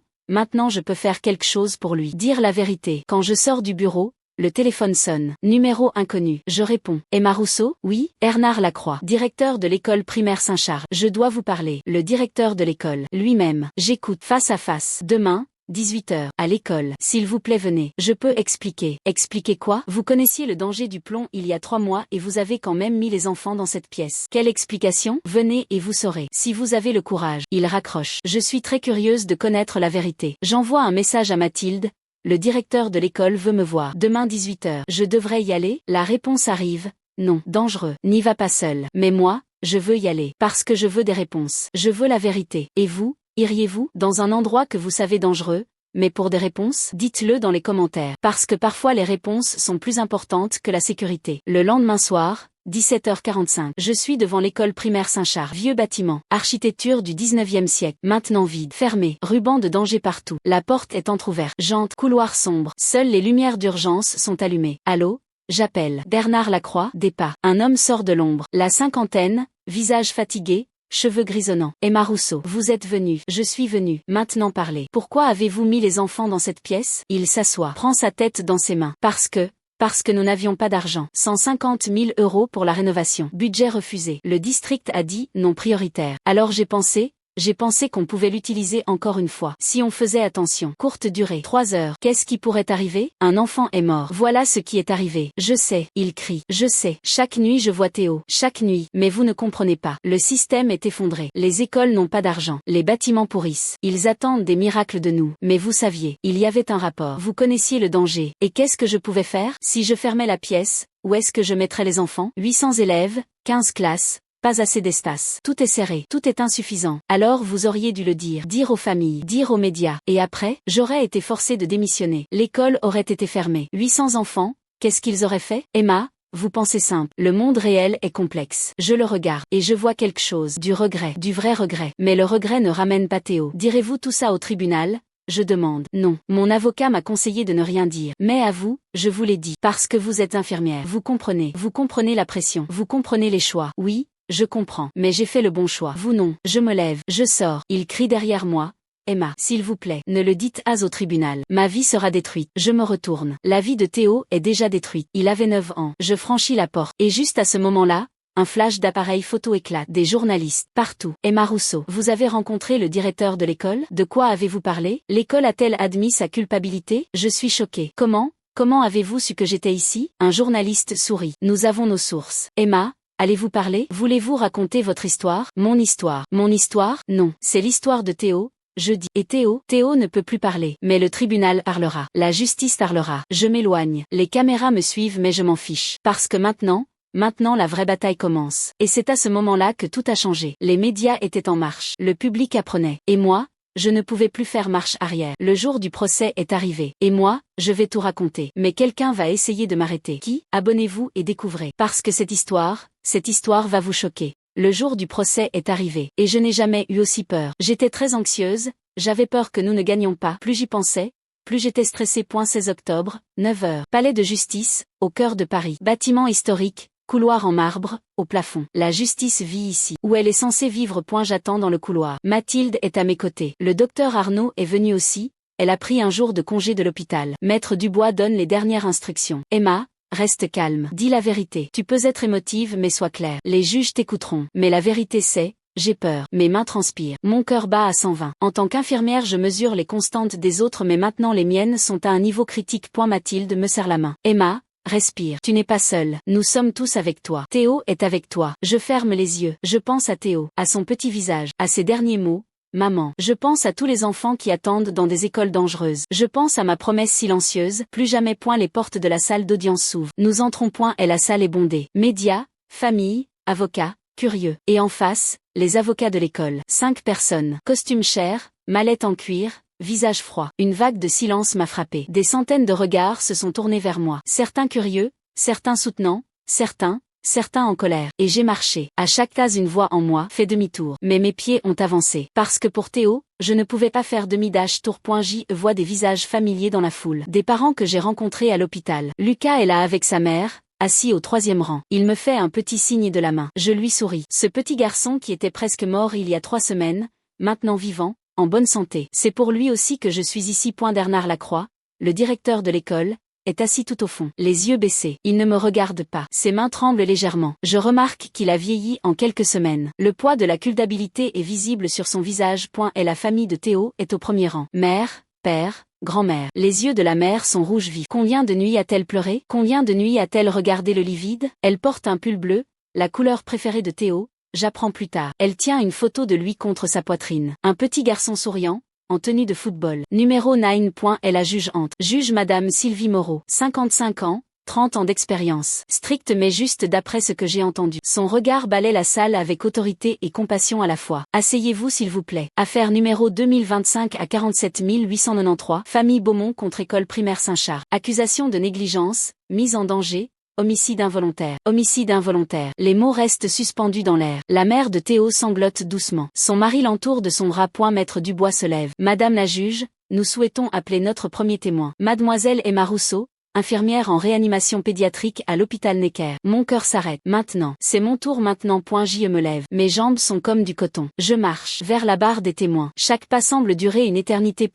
je peux faire quelque chose pour lui. Dire la vérité. Quand je sors du bureau, le téléphone sonne. Numéro inconnu. Je réponds. Emma Rousseau? Oui. Bernard Lacroix. Directeur de l'école primaire Saint-Charles. Je dois vous parler. Le directeur de l'école. Lui-même. J'écoute. Face à face. Demain, 18 h. À l'école. S'il vous plaît venez. Je peux expliquer. Expliquer quoi? Vous connaissiez le danger du plomb il y a 3 mois et vous avez quand même mis les enfants dans cette pièce. Quelle explication? Venez et vous saurez. Si vous avez le courage. Il raccroche. Je suis très curieuse de connaître la vérité. J'envoie un message à Mathilde. Le directeur de l'école veut me voir. Demain 18 h. Je devrais y aller? La réponse arrive. Non. Dangereux. N'y va pas seul. Mais moi, je veux y aller. Parce que je veux des réponses. Je veux la vérité. Et vous, iriez-vous? Dans un endroit que vous savez dangereux? Mais pour des réponses? Dites-le dans les commentaires. Parce que parfois les réponses sont plus importantes que la sécurité. Le lendemain soir, 17h45. Je suis devant l'école primaire Saint-Charles. Vieux bâtiment. Architecture du 19e siècle. Maintenant vide. Fermé. Ruban de danger partout. La porte est entrouverte. Jante. Couloir sombre. Seules les lumières d'urgence sont allumées. Allô? J'appelle. Bernard Lacroix. Des pas. Un homme sort de l'ombre. La cinquantaine. Visage fatigué. Cheveux grisonnants. Emma Rousseau. Vous êtes venue. Je suis venue. Maintenant parlez. Pourquoi avez-vous mis les enfants dans cette pièce? Il s'assoit. Prend sa tête dans ses mains. Parce que nous n'avions pas d'argent. 150 000 € pour la rénovation. Budget refusé. Le district a dit non prioritaire. Alors j'ai pensé J'ai pensé qu'on pouvait l'utiliser encore une fois. Si on faisait attention. Courte durée. 3 heures. Qu'est-ce qui pourrait arriver? Un enfant est mort. Voilà ce qui est arrivé. Je sais. Il crie. Je sais. Chaque nuit je vois Théo. Chaque nuit. Mais vous ne comprenez pas. Le système est effondré. Les écoles n'ont pas d'argent. Les bâtiments pourrissent. Ils attendent des miracles de nous. Mais vous saviez. Il y avait un rapport. Vous connaissiez le danger. Et qu'est-ce que je pouvais faire? Si je fermais la pièce, où est-ce que je mettrais les enfants? 800 élèves, 15 classes. Pas assez d'espace. Tout est serré. Tout est insuffisant. Alors vous auriez dû le dire. Dire aux familles. Dire aux médias. Et après, j'aurais été forcée de démissionner. L'école aurait été fermée. 800 enfants, qu'est-ce qu'ils auraient fait? Emma, vous pensez simple. Le monde réel est complexe. Je le regarde. Et je vois quelque chose. Du regret. Du vrai regret. Mais le regret ne ramène pas Théo. Direz-vous tout ça au tribunal? Je demande. Non. Mon avocat m'a conseillé de ne rien dire. Mais à vous, je vous l'ai dit. Parce que vous êtes infirmière. Vous comprenez. Vous comprenez la pression. Vous comprenez les choix. Oui. Je comprends, mais j'ai fait le bon choix. Vous non. Je me lève, je sors. Il crie derrière moi. Emma, s'il vous plaît, ne le dites pas au tribunal. Ma vie sera détruite. Je me retourne. La vie de Théo est déjà détruite. Il avait 9 ans. Je franchis la porte. Et juste à ce moment-là, un flash d'appareil photo éclate. Des journalistes, partout. Emma Rousseau, vous avez rencontré le directeur de l'école? De quoi avez-vous parlé? L'école a-t-elle admis sa culpabilité? Je suis choquée. Comment avez-vous su que j'étais ici? Un journaliste sourit. Nous avons nos sources. Emma, allez-vous parler? Voulez-vous raconter votre histoire? Mon histoire. Mon histoire? Non. C'est l'histoire de Théo. Je dis. Et Théo ne peut plus parler. Mais le tribunal parlera. La justice parlera. Je m'éloigne. Les caméras me suivent mais je m'en fiche. Parce que maintenant la vraie bataille commence. Et c'est à ce moment-là que tout a changé. Les médias étaient en marche. Le public apprenait. Et moi, je ne pouvais plus faire marche arrière. Le jour du procès est arrivé. Et moi, je vais tout raconter. Mais quelqu'un va essayer de m'arrêter. Qui? Abonnez-vous et découvrez. Parce que cette histoire va vous choquer. Le jour du procès est arrivé. Et je n'ai jamais eu aussi peur. J'étais très anxieuse, j'avais peur que nous ne gagnions pas. Plus j'y pensais, plus j'étais stressée. 16 octobre, 9 heures. Palais de justice, au cœur de Paris. Bâtiment historique, couloir en marbre, au plafond. La justice vit ici. Où elle est censée vivre. J'attends dans le couloir. Mathilde est à mes côtés. Le docteur Arnaud est venu aussi. Elle a pris un jour de congé de l'hôpital. Maître Dubois donne les dernières instructions. Emma, reste calme. Dis la vérité. Tu peux être émotive mais sois claire. Les juges t'écouteront. Mais la vérité c'est, j'ai peur. Mes mains transpirent. Mon cœur bat à 120. En tant qu'infirmière je mesure les constantes des autres mais maintenant les miennes sont à un niveau critique. Mathilde me serre la main. Emma, respire. Tu n'es pas seule. Nous sommes tous avec toi. Théo est avec toi. Je ferme les yeux. Je pense à Théo, à son petit visage, à ses derniers mots. Maman. Je pense à tous les enfants qui attendent dans des écoles dangereuses. Je pense à ma promesse silencieuse. Plus jamais. Les portes de la salle d'audience s'ouvrent. Nous entrons. Et la salle est bondée. Médias, familles, avocats, curieux. Et en face, les avocats de l'école. 5 personnes. Costume cher, mallette en cuir, visage froid. Une vague de silence m'a frappé. Des centaines de regards se sont tournés vers moi. Certains curieux, certains soutenants, certains en colère. Et j'ai marché. À chaque case une voix en moi fait demi-tour. Mais mes pieds ont avancé. Parce que pour Théo, je ne pouvais pas faire demi-tour. J'y vois des visages familiers dans la foule. Des parents que j'ai rencontrés à l'hôpital. Lucas est là avec sa mère, assis au 3e rang. Il me fait un petit signe de la main. Je lui souris. Ce petit garçon qui était presque mort il y a 3 semaines, maintenant vivant, en bonne santé. C'est pour lui aussi que je suis ici. Bernard Lacroix, le directeur de l'école, est assis tout au fond, les yeux baissés. Il ne me regarde pas. Ses mains tremblent légèrement. Je remarque qu'il a vieilli en quelques semaines. Le poids de la culpabilité est visible sur son visage. Et la famille de Théo est au premier rang. Mère, père, grand-mère. Les yeux de la mère sont rouges vifs. Combien de nuits a-t-elle pleuré? Combien de nuits a-t-elle regardé le lit vide? Elle porte un pull bleu, la couleur préférée de Théo. J'apprends plus tard. Elle tient une photo de lui contre sa poitrine. Un petit garçon souriant, en tenue de football. Numéro 9. Est la juge Ante. Juge Madame Sylvie Moreau. 55 ans, 30 ans d'expérience. Stricte mais juste d'après ce que j'ai entendu. Son regard balaie la salle avec autorité et compassion à la fois. Asseyez-vous s'il vous plaît. Affaire numéro 2025 à 47 893. Famille Beaumont contre école primaire Saint-Charles. Accusation de négligence, mise en danger, homicide involontaire. Homicide involontaire. Les mots restent suspendus dans l'air. La mère de Théo sanglote doucement. Son mari l'entoure de son bras. Maître Dubois se lève. Madame la juge, nous souhaitons appeler notre premier témoin. Mademoiselle Emma Rousseau, infirmière en réanimation pédiatrique à l'hôpital Necker. Mon cœur s'arrête. Maintenant. C'est mon tour maintenant. Je me lève. Mes jambes sont comme du coton. Je marche vers la barre des témoins. Chaque pas semble durer une éternité.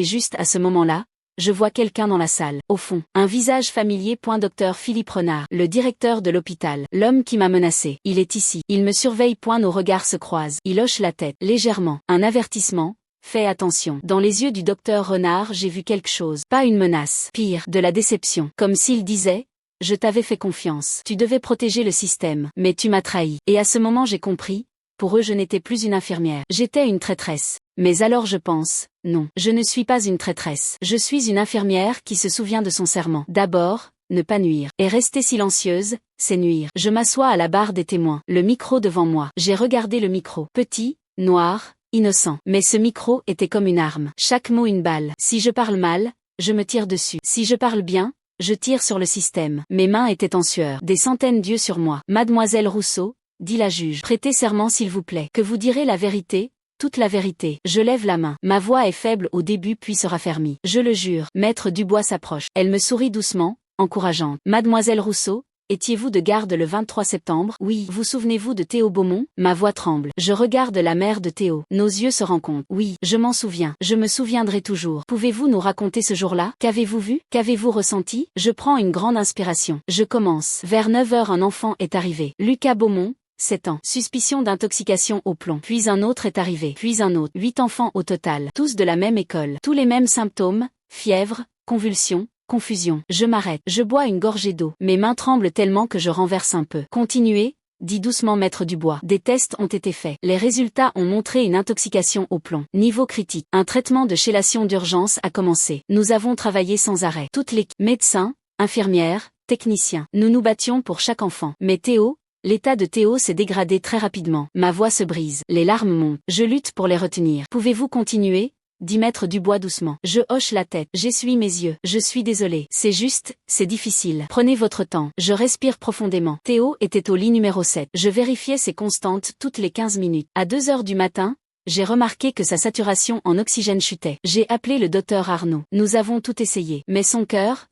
Juste à ce moment-là, je vois quelqu'un dans la salle. Au fond, un visage familier. Dr Philippe Renard, le directeur de l'hôpital, l'homme qui m'a menacé. Il est ici. Il me surveille. Nos regards se croisent. Il hoche la tête, légèrement. Un avertissement. Fais attention. Dans les yeux du docteur Renard, j'ai vu quelque chose. Pas une menace. Pire, de la déception. Comme s'il disait: je t'avais fait confiance. Tu devais protéger le système. Mais tu m'as trahi. Et à ce moment j'ai compris. Pour eux je n'étais plus une infirmière. J'étais une traîtresse. Mais alors je pense, non, je ne suis pas une traîtresse. Je suis une infirmière qui se souvient de son serment. D'abord, ne pas nuire. Et rester silencieuse, c'est nuire. Je m'assois à la barre des témoins. Le micro devant moi. J'ai regardé le micro. Petit, noir, innocent. Mais ce micro était comme une arme. Chaque mot une balle. Si je parle mal, je me tire dessus. Si je parle bien, je tire sur le système. Mes mains étaient en sueur. Des centaines d'yeux sur moi. Mademoiselle Rousseau, dit la juge. Prêtez serment s'il vous plaît. Que vous direz la vérité, toute la vérité. Je lève la main. Ma voix est faible au début puis se raffermit. Je le jure. Maître Dubois s'approche. Elle me sourit doucement, encourageante. Mademoiselle Rousseau, étiez-vous de garde le 23 septembre? Oui. Vous souvenez-vous de Théo Beaumont? Ma voix tremble. Je regarde la mère de Théo. Nos yeux se rencontrent. Oui, je m'en souviens. Je me souviendrai toujours. Pouvez-vous nous raconter ce jour-là? Qu'avez-vous vu? Qu'avez-vous ressenti? Je prends une grande inspiration. Je commence. Vers 9 heures un enfant est arrivé. Lucas Beaumont, 7 ans. Suspicion d'intoxication au plomb. Puis un autre est arrivé. Puis un autre. 8 enfants au total. Tous de la même école. Tous les mêmes symptômes. Fièvre, convulsions, confusion. Je m'arrête. Je bois une gorgée d'eau. Mes mains tremblent tellement que je renverse un peu. Continuez, dit doucement Maître Dubois. Des tests ont été faits. Les résultats ont montré une intoxication au plomb. Niveau critique. Un traitement de chélation d'urgence a commencé. Nous avons travaillé sans arrêt. Toutes les médecins, infirmières, techniciens. Nous nous battions pour chaque enfant. Mais Théo, l'état de Théo s'est dégradé très rapidement. Ma voix se brise. Les larmes montent. Je lutte pour les retenir. Pouvez-vous continuer? Dit Maître Dubois doucement. Je hoche la tête. J'essuie mes yeux. Je suis désolé. C'est juste, c'est difficile. Prenez votre temps. Je respire profondément. Théo était au lit numéro 7. Je vérifiais ses constantes toutes les 15 minutes. À 2 heures du matin, j'ai remarqué que sa saturation en oxygène chutait. J'ai appelé le docteur Arnaud. Nous avons tout essayé. Mais son cœur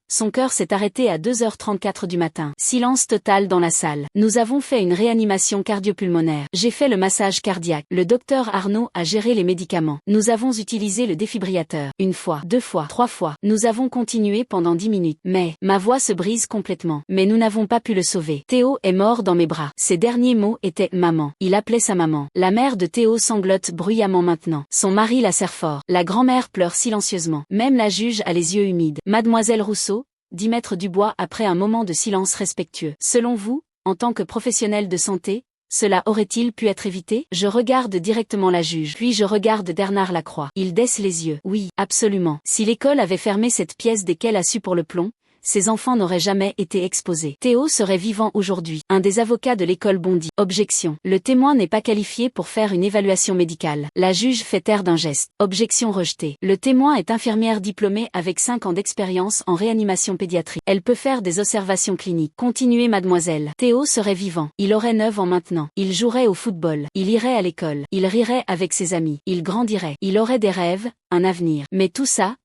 s'est arrêté à 2h34 du matin. Silence total dans la salle. Nous avons fait une réanimation cardiopulmonaire. J'ai fait le massage cardiaque. Le docteur Arnaud a géré les médicaments. Nous avons utilisé le défibrillateur. 1 fois, 2 fois, 3 fois. Nous avons continué pendant 10 minutes. Mais, ma voix se brise complètement. Mais nous n'avons pas pu le sauver. Théo est mort dans mes bras. Ses derniers mots étaient « maman ». Il appelait sa maman. La mère de Théo sanglote bruyamment maintenant. Son mari la serre fort. La grand-mère pleure silencieusement. Même la juge a les yeux humides. Mademoiselle Rousseau, dit Maître Dubois après un moment de silence respectueux. Selon vous, en tant que professionnel de santé, cela aurait-il pu être évité? Je regarde directement la juge, puis je regarde Bernard Lacroix. Il baisse les yeux. Oui, absolument. Si l'école avait fermé cette pièce dès qu'elle a su pour le plomb, ces enfants n'auraient jamais été exposés. Théo serait vivant aujourd'hui. Un des avocats de l'école bondit. Objection. Le témoin n'est pas qualifié pour faire une évaluation médicale. La juge fait taire d'un geste. Objection rejetée. Le témoin est infirmière diplômée avec 5 ans d'expérience en réanimation pédiatrique. Elle peut faire des observations cliniques. Continuez mademoiselle. Théo serait vivant. Il aurait 9 ans maintenant. Il jouerait au football. Il irait à l'école. Il rirait avec ses amis. Il grandirait. Il aurait des rêves, un avenir. Mais tout ça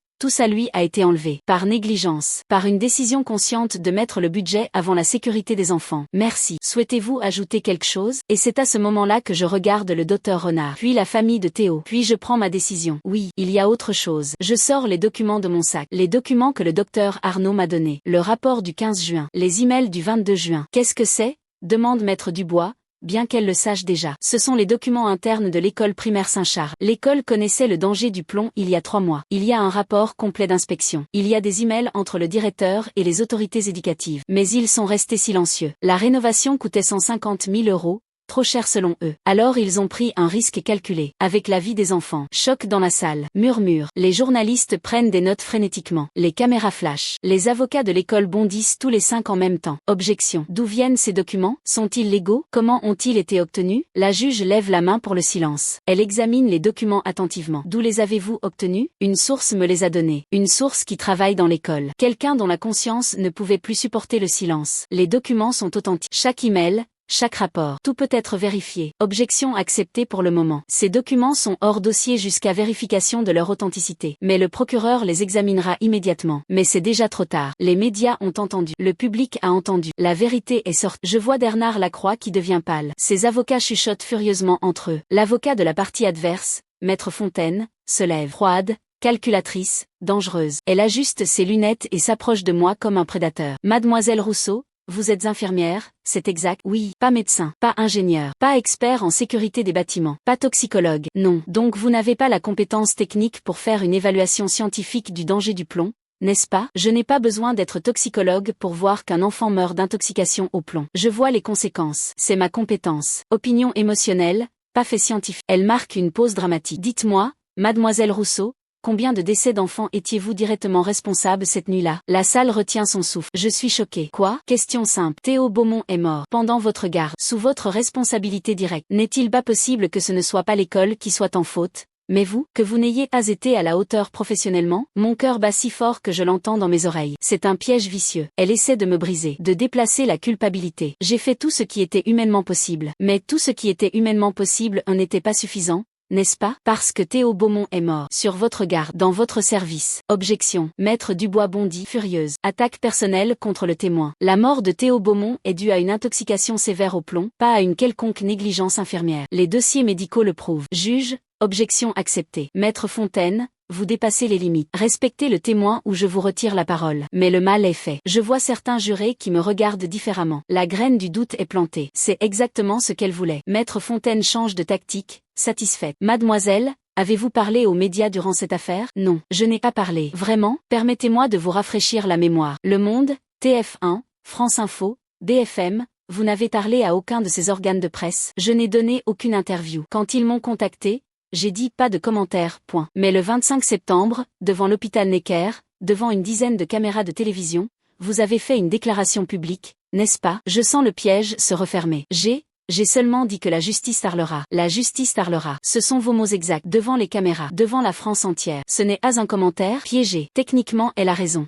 lui a été enlevé, par négligence, par une décision consciente de mettre le budget avant la sécurité des enfants. Merci. Souhaitez-vous ajouter quelque chose? Et c'est à ce moment-là que je regarde le docteur Renard, puis la famille de Théo, puis je prends ma décision. Oui, il y a autre chose. Je sors les documents de mon sac. Les documents que le docteur Arnaud m'a donnés. Le rapport du 15 juin. Les emails du 22 juin. Qu'est-ce que c'est? Demande Maître Dubois, bien qu'elle le sache déjà. Ce sont les documents internes de l'école primaire Saint-Charles. L'école connaissait le danger du plomb il y a 3 mois. Il y a un rapport complet d'inspection. Il y a des emails entre le directeur et les autorités éducatives. Mais ils sont restés silencieux. La rénovation coûtait 150 000 €. Trop cher selon eux. Alors ils ont pris un risque calculé, avec la vie des enfants. Choc dans la salle. Murmure. Les journalistes prennent des notes frénétiquement. Les caméras flashent. Les avocats de l'école bondissent tous les 5 en même temps. Objection. D'où viennent ces documents? Sont-ils légaux? Comment ont-ils été obtenus? La juge lève la main pour le silence. Elle examine les documents attentivement. D'où les avez-vous obtenus? Une source me les a donnés. Une source qui travaille dans l'école. Quelqu'un dont la conscience ne pouvait plus supporter le silence. Les documents sont authentiques. Chaque email, chaque rapport, tout peut être vérifié. Objection acceptée pour le moment. Ces documents sont hors dossier jusqu'à vérification de leur authenticité. Mais le procureur les examinera immédiatement. Mais c'est déjà trop tard. Les médias ont entendu. Le public a entendu. La vérité est sortie. Je vois Bernard Lacroix qui devient pâle. Ses avocats chuchotent furieusement entre eux. L'avocat de la partie adverse, Maître Fontaine, se lève. Froide, calculatrice, dangereuse. Elle ajuste ses lunettes et s'approche de moi comme un prédateur. Mademoiselle Rousseau, vous êtes infirmière, c'est exact. Oui, pas médecin, pas ingénieur, pas expert en sécurité des bâtiments, pas toxicologue. Non, donc vous n'avez pas la compétence technique pour faire une évaluation scientifique du danger du plomb, n'est-ce pas? Je n'ai pas besoin d'être toxicologue pour voir qu'un enfant meurt d'intoxication au plomb. Je vois les conséquences. C'est ma compétence. Opinion émotionnelle, pas fait scientifique. Elle marque une pause dramatique. Dites-moi, mademoiselle Rousseau, combien de décès d'enfants étiez-vous directement responsable cette nuit-là? La salle retient son souffle. Je suis choquée. Quoi? Question simple. Théo Beaumont est mort. Pendant votre garde. Sous votre responsabilité directe. N'est-il pas possible que ce ne soit pas l'école qui soit en faute? Mais vous, que vous n'ayez pas été à la hauteur professionnellement? Mon cœur bat si fort que je l'entends dans mes oreilles. C'est un piège vicieux. Elle essaie de me briser, de déplacer la culpabilité. J'ai fait tout ce qui était humainement possible. Mais tout ce qui était humainement possible n'était pas suffisant. N'est-ce pas? Parce que Théo Beaumont est mort. Sur votre garde. Dans votre service. Objection. Maître Dubois bondit, furieuse. Attaque personnelle contre le témoin. La mort de Théo Beaumont est due à une intoxication sévère au plomb, pas à une quelconque négligence infirmière. Les dossiers médicaux le prouvent. Juge. Objection acceptée. Maître Fontaine, vous dépassez les limites. Respectez le témoin ou je vous retire la parole. Mais le mal est fait. Je vois certains jurés qui me regardent différemment. La graine du doute est plantée. C'est exactement ce qu'elle voulait. Maître Fontaine change de tactique, satisfaite. Mademoiselle, avez-vous parlé aux médias durant cette affaire? Non, je n'ai pas parlé. Vraiment? Permettez-moi de vous rafraîchir la mémoire. Le Monde, TF1, France Info, BFM, vous n'avez parlé à aucun de ces organes de presse. Je n'ai donné aucune interview. Quand ils m'ont contacté, j'ai dit pas de commentaires, point. Mais le 25 septembre, devant l'hôpital Necker, devant une dizaine de caméras de télévision, vous avez fait une déclaration publique, n'est-ce pas? Je sens le piège se refermer. J'ai seulement dit que la justice parlera. La justice parlera. Ce sont vos mots exacts. Devant les caméras. Devant la France entière. Ce n'est pas un commentaire piégé. Techniquement, elle a raison.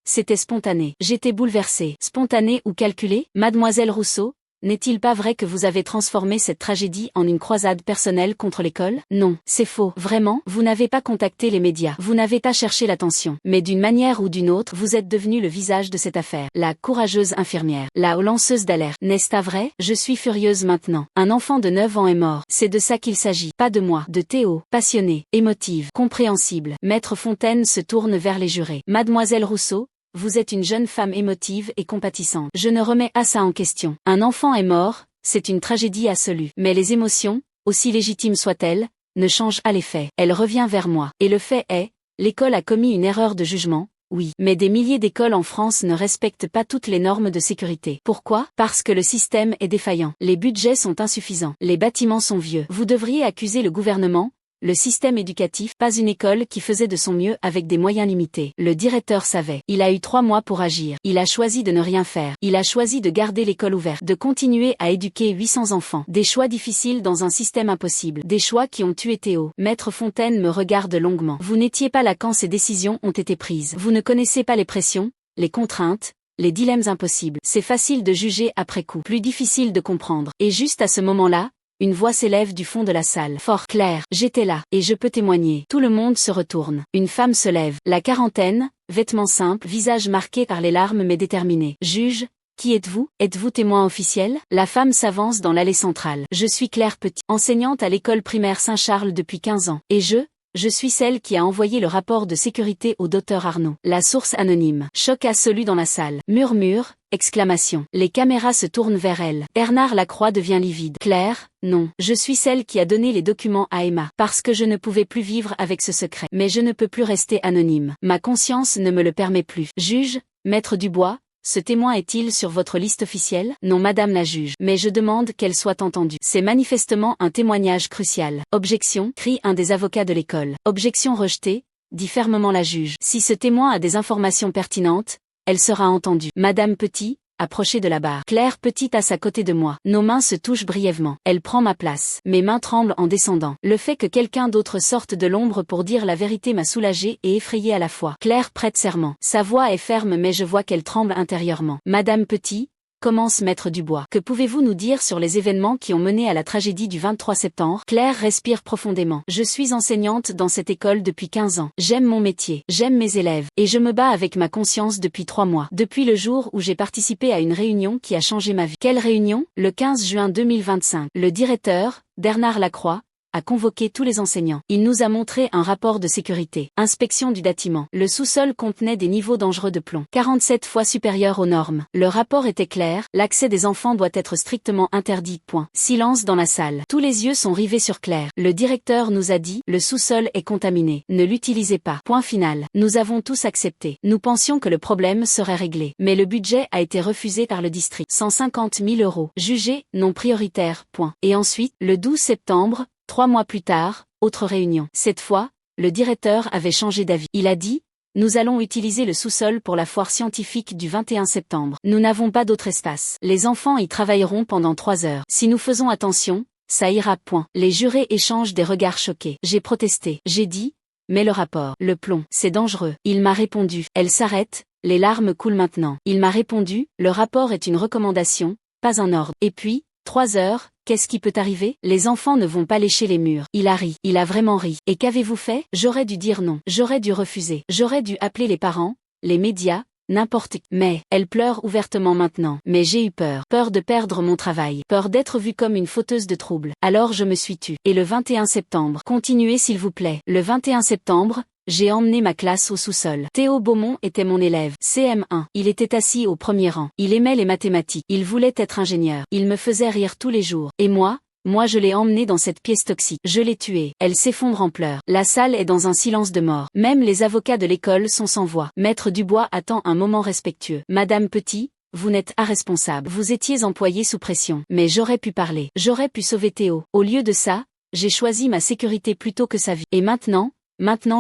C'était spontané. J'étais bouleversée. Spontané ou calculé? Mademoiselle Rousseau, n'est-il pas vrai que vous avez transformé cette tragédie en une croisade personnelle contre l'école? Non, c'est faux. Vraiment, vous n'avez pas contacté les médias. Vous n'avez pas cherché l'attention. Mais d'une manière ou d'une autre, vous êtes devenu le visage de cette affaire. La courageuse infirmière. La lanceuse d'alerte. N'est-ce pas vrai? Je suis furieuse maintenant. Un enfant de 9 ans est mort. C'est de ça qu'il s'agit. Pas de moi. De Théo. Passionnée. Émotive. Compréhensible. Maître Fontaine se tourne vers les jurés. Mademoiselle Rousseau, vous êtes une jeune femme émotive et compatissante. Je ne remets pas ça en question. Un enfant est mort, c'est une tragédie absolue. Mais les émotions, aussi légitimes soient-elles, ne changent pas les faits. Elle revient vers moi. Et le fait est, l'école a commis une erreur de jugement, oui. Mais des milliers d'écoles en France ne respectent pas toutes les normes de sécurité. Pourquoi? Parce que le système est défaillant. Les budgets sont insuffisants. Les bâtiments sont vieux. Vous devriez accuser le gouvernement, le système éducatif, pas une école qui faisait de son mieux avec des moyens limités. Le directeur savait. Il a eu 3 mois pour agir. Il a choisi de ne rien faire. Il a choisi de garder l'école ouverte, de continuer à éduquer 800 enfants. Des choix difficiles dans un système impossible. Des choix qui ont tué Théo. Maître Fontaine me regarde longuement. Vous n'étiez pas là quand ces décisions ont été prises. Vous ne connaissez pas les pressions, les contraintes, les dilemmes impossibles. C'est facile de juger après coup. Plus difficile de comprendre. Et juste à ce moment-là, une voix s'élève du fond de la salle. Fort clair. J'étais là. Et je peux témoigner. Tout le monde se retourne. Une femme se lève. La quarantaine, vêtements simples, visage marqué par les larmes mais déterminé. Juge, qui êtes-vous? Êtes-vous témoin officiel? La femme s'avance dans l'allée centrale. Je suis Claire Petit, enseignante à l'école primaire Saint-Charles depuis 15 ans. Et je suis celle qui a envoyé le rapport de sécurité au docteur Arnaud. La source anonyme. Choc absolu dans la salle. Murmure, exclamation. Les caméras se tournent vers elle. Bernard Lacroix devient livide. Claire, non. Je suis celle qui a donné les documents à Emma. Parce que je ne pouvais plus vivre avec ce secret. Mais je ne peux plus rester anonyme. Ma conscience ne me le permet plus. Juge, maître Dubois, ce témoin est-il sur votre liste officielle? Non madame la juge. Mais je demande qu'elle soit entendue. C'est manifestement un témoignage crucial. Objection, crie un des avocats de l'école. Objection rejetée, dit fermement la juge. Si ce témoin a des informations pertinentes, elle sera entendue. Madame Petit, approchez de la barre. Claire Petit à sa côté de moi. Nos mains se touchent brièvement. Elle prend ma place. Mes mains tremblent en descendant. Le fait que quelqu'un d'autre sorte de l'ombre pour dire la vérité m'a soulagée et effrayée à la fois. Claire prête serment. Sa voix est ferme mais je vois qu'elle tremble intérieurement. Madame Petit, commence maître Dubois. Que pouvez-vous nous dire sur les événements qui ont mené à la tragédie du 23 septembre? Claire respire profondément. Je suis enseignante dans cette école depuis 15 ans. J'aime mon métier, j'aime mes élèves, et je me bats avec ma conscience depuis 3 mois. Depuis le jour où j'ai participé à une réunion qui a changé ma vie. Quelle réunion? Le 15 juin 2025. Le directeur, Bernard Lacroix, a convoqué tous les enseignants. Il nous a montré un rapport de sécurité. Inspection du bâtiment. Le sous-sol contenait des niveaux dangereux de plomb, 47 fois supérieurs aux normes. Le rapport était clair, l'accès des enfants doit être strictement interdit. Point. Silence dans la salle. Tous les yeux sont rivés sur Claire. Le directeur nous a dit, le sous-sol est contaminé. Ne l'utilisez pas. Point final. Nous avons tous accepté. Nous pensions que le problème serait réglé. Mais le budget a été refusé par le district. 150 000 €. Jugé, non prioritaire. Point. Et ensuite, le 12 septembre, 3 mois plus tard, autre réunion. Cette fois, le directeur avait changé d'avis. Il a dit, nous allons utiliser le sous-sol pour la foire scientifique du 21 septembre. Nous n'avons pas d'autre espace. Les enfants y travailleront pendant 3 heures. Si nous faisons attention, ça ira. Point. Les jurés échangent des regards choqués. J'ai protesté. J'ai dit, mais le rapport, le plomb, c'est dangereux. Il m'a répondu, elle s'arrête, les larmes coulent maintenant. Il m'a répondu, le rapport est une recommandation, pas un ordre. Et puis, 3 heures, qu'est-ce qui peut arriver? Les enfants ne vont pas lécher les murs. Il a ri. Il a vraiment ri. Et qu'avez-vous fait? J'aurais dû dire non. J'aurais dû refuser. J'aurais dû appeler les parents, les médias, n'importe qui. Mais, elle pleure ouvertement maintenant. Mais j'ai eu peur. Peur de perdre mon travail. Peur d'être vue comme une fauteuse de troubles. Alors je me suis tue. Et le 21 septembre. Continuez s'il vous plaît. Le 21 septembre, j'ai emmené ma classe au sous-sol. Théo Beaumont était mon élève. CM1. Il était assis au premier rang. Il aimait les mathématiques. Il voulait être ingénieur. Il me faisait rire tous les jours. Et moi je l'ai emmené dans cette pièce toxique. Je l'ai tuée. Elle s'effondre en pleurs. La salle est dans un silence de mort. Même les avocats de l'école sont sans voix. Maître Dubois attend un moment respectueux. Madame Petit, vous n'êtes pas responsable. Vous étiez employée sous pression. Mais j'aurais pu parler. J'aurais pu sauver Théo. Au lieu de ça, j'ai choisi ma sécurité plutôt que sa vie. Et maintenant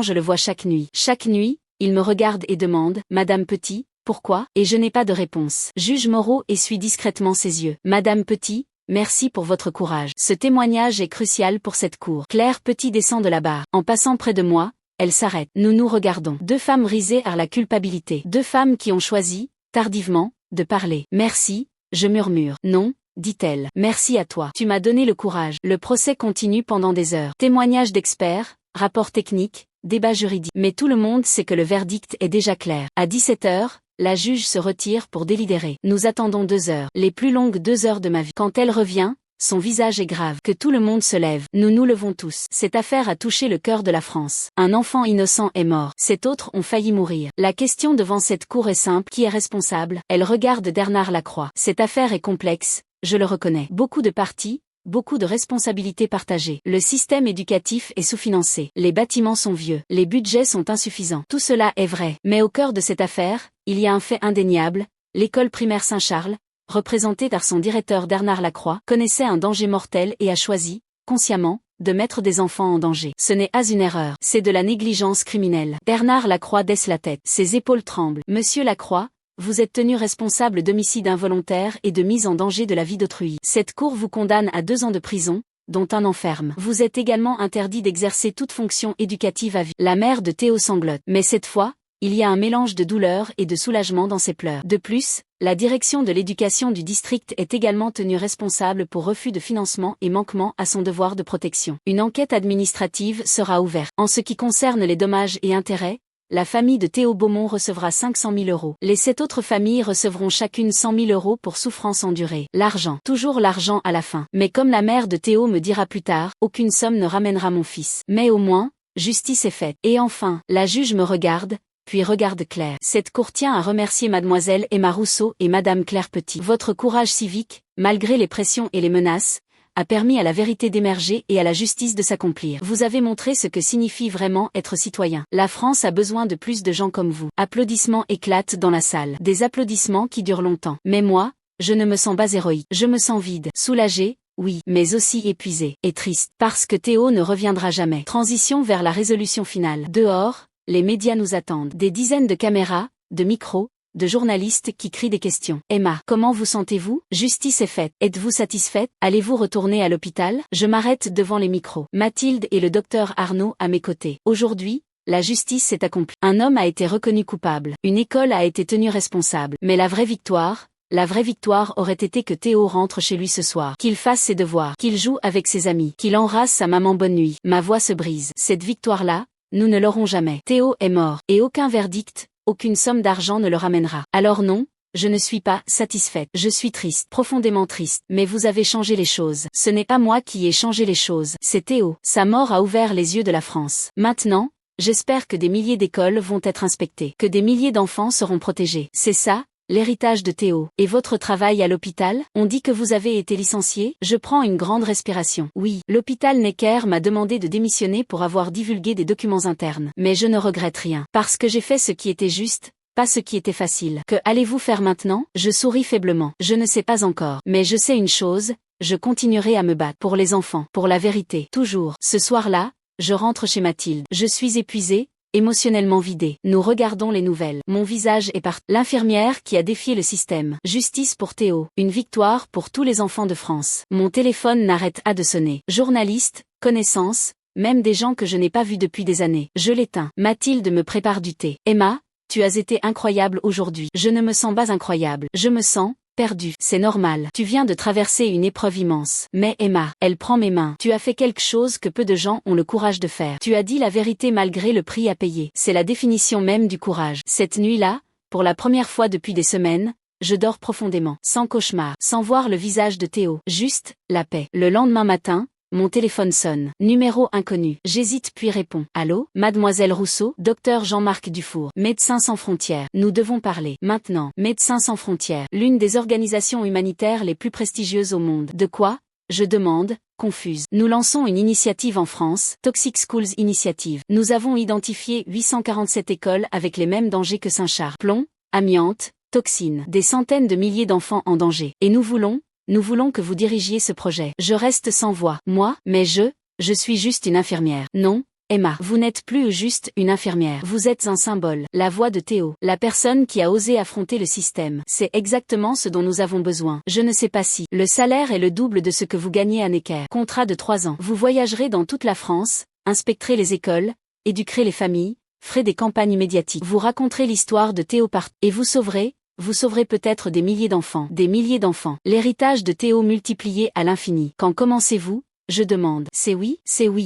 je le vois chaque nuit. Chaque nuit, il me regarde et demande, Madame Petit, pourquoi? Et je n'ai pas de réponse. Juge Moreau essuie discrètement ses yeux. Madame Petit, merci pour votre courage. Ce témoignage est crucial pour cette cour. Claire Petit descend de la barre. En passant près de moi, elle s'arrête. Nous nous regardons. 2 femmes risées par la culpabilité. 2 femmes qui ont choisi, tardivement, de parler. Merci, je murmure. Non, dit-elle. Merci à toi. Tu m'as donné le courage. Le procès continue pendant des heures. Témoignages d'experts, rapports techniques, débats juridiques. Mais tout le monde sait que le verdict est déjà clair. À 17 heures, la juge se retire pour délibérer. Nous attendons 2 heures. Les plus longues 2 heures de ma vie. Quand elle revient, son visage est grave. Que tout le monde se lève. Nous nous levons tous. Cette affaire a touché le cœur de la France. Un enfant innocent est mort. 7 autres ont failli mourir. La question devant cette cour est simple. Qui est responsable? Elle regarde Bernard Lacroix. Cette affaire est complexe, je le reconnais. Beaucoup de parties, beaucoup de responsabilités partagées. Le système éducatif est sous-financé. Les bâtiments sont vieux. Les budgets sont insuffisants. Tout cela est vrai. Mais au cœur de cette affaire, il y a un fait indéniable. L'école primaire Saint-Charles, représentée par son directeur Bernard Lacroix, connaissait un danger mortel et a choisi, consciemment, de mettre des enfants en danger. Ce n'est pas une erreur. C'est de la négligence criminelle. Bernard Lacroix baisse la tête. Ses épaules tremblent. Monsieur Lacroix, vous êtes tenu responsable d'homicide involontaire et de mise en danger de la vie d'autrui. Cette cour vous condamne à 2 ans de prison, dont 1 an ferme. Vous êtes également interdit d'exercer toute fonction éducative à vie. La mère de Théo sanglote. Mais cette fois, il y a un mélange de douleur et de soulagement dans ses pleurs. De plus, la direction de l'éducation du district est également tenue responsable pour refus de financement et manquement à son devoir de protection. Une enquête administrative sera ouverte. En ce qui concerne les dommages et intérêts, la famille de Théo Beaumont recevra 500 000 €. Les 7 autres familles recevront chacune 100 000 € pour souffrance endurée. L'argent. Toujours l'argent à la fin. Mais comme la mère de Théo me dira plus tard, aucune somme ne ramènera mon fils. Mais au moins, justice est faite. Et enfin, la juge me regarde, puis regarde Claire. Cette cour tient à remercier mademoiselle Emma Rousseau et madame Claire Petit. Votre courage civique, malgré les pressions et les menaces, a permis à la vérité d'émerger et à la justice de s'accomplir. Vous avez montré ce que signifie vraiment être citoyen. La France a besoin de plus de gens comme vous. Applaudissements éclatent dans la salle. Des applaudissements qui durent longtemps. Mais moi, je ne me sens pas héroïque. Je me sens vide. Soulagée, oui, mais aussi épuisée. Et triste. Parce que Théo ne reviendra jamais. Transition vers la résolution finale. Dehors, les médias nous attendent. Des dizaines de caméras, de micros, de journalistes qui crient des questions. Emma, comment vous sentez-vous? Justice est faite. Êtes-vous satisfaite? Allez-vous retourner à l'hôpital? Je m'arrête devant les micros. Mathilde et le docteur Arnaud à mes côtés. Aujourd'hui, la justice s'est accomplie. Un homme a été reconnu coupable. Une école a été tenue responsable. Mais la vraie victoire aurait été que Théo rentre chez lui ce soir, qu'il fasse ses devoirs, qu'il joue avec ses amis, qu'il embrasse sa maman bonne nuit. Ma voix se brise. Cette victoire-là, nous ne l'aurons jamais. Théo est mort. Et aucun verdict, aucune somme d'argent ne le ramènera. Alors non, je ne suis pas satisfaite. Je suis triste, profondément triste. Mais vous avez changé les choses. Ce n'est pas moi qui ai changé les choses, c'est Théo. Sa mort a ouvert les yeux de la France. Maintenant, j'espère que des milliers d'écoles vont être inspectées, que des milliers d'enfants seront protégés. C'est ça, l'héritage de Théo. Et votre travail à l'hôpital? On dit que vous avez été licencié? Je prends une grande respiration. Oui, l'hôpital Necker m'a demandé de démissionner pour avoir divulgué des documents internes. Mais je ne regrette rien. Parce que j'ai fait ce qui était juste, pas ce qui était facile. Que allez-vous faire maintenant? Je souris faiblement. Je ne sais pas encore. Mais je sais une chose, je continuerai à me battre. Pour les enfants. Pour la vérité. Toujours. Ce soir-là, je rentre chez Mathilde. Je suis épuisée, émotionnellement vidée. Nous regardons les nouvelles. Mon visage est parti. L'infirmière qui a défié le système. Justice pour Théo. Une victoire pour tous les enfants de France. Mon téléphone n'arrête pas de sonner. Journalistes, connaissances, même des gens que je n'ai pas vus depuis des années. Je l'éteins. Mathilde me prépare du thé. Emma, tu as été incroyable aujourd'hui. Je ne me sens pas incroyable. Je me sens perdu. C'est normal. Tu viens de traverser une épreuve immense. Mais Emma, elle prend mes mains. Tu as fait quelque chose que peu de gens ont le courage de faire. Tu as dit la vérité malgré le prix à payer. C'est la définition même du courage. Cette nuit-là, pour la première fois depuis des semaines, je dors profondément, sans cauchemar, sans voir le visage de Théo. Juste, la paix. Le lendemain matin, mon téléphone sonne. Numéro inconnu. J'hésite puis réponds. Allô? Mademoiselle Rousseau? Docteur Jean-Marc Dufour. Médecins sans frontières. Nous devons parler. Maintenant. Médecins sans frontières. L'une des organisations humanitaires les plus prestigieuses au monde. De quoi? Je demande, confuse. Nous lançons une initiative en France, Toxic Schools Initiative. Nous avons identifié 847 écoles avec les mêmes dangers que Saint-Charles. Plomb, amiante, toxines. Des centaines de milliers d'enfants en danger. Et nous voulons que vous dirigiez ce projet. Je reste sans voix. Moi, mais je suis juste une infirmière. Non, Emma, vous n'êtes plus juste une infirmière. Vous êtes un symbole. La voix de Théo. La personne qui a osé affronter le système. C'est exactement ce dont nous avons besoin. Je ne sais pas si. Le salaire est le double de ce que vous gagnez à Necker. Contrat de 3 ans. Vous voyagerez dans toute la France, inspecterez les écoles, éduquerez les familles, ferez des campagnes médiatiques. Vous raconterez l'histoire de Théo partout. Et vous sauverez peut-être des milliers d'enfants. Des milliers d'enfants. L'héritage de Théo multiplié à l'infini. Quand commencez-vous? Je demande. C'est oui,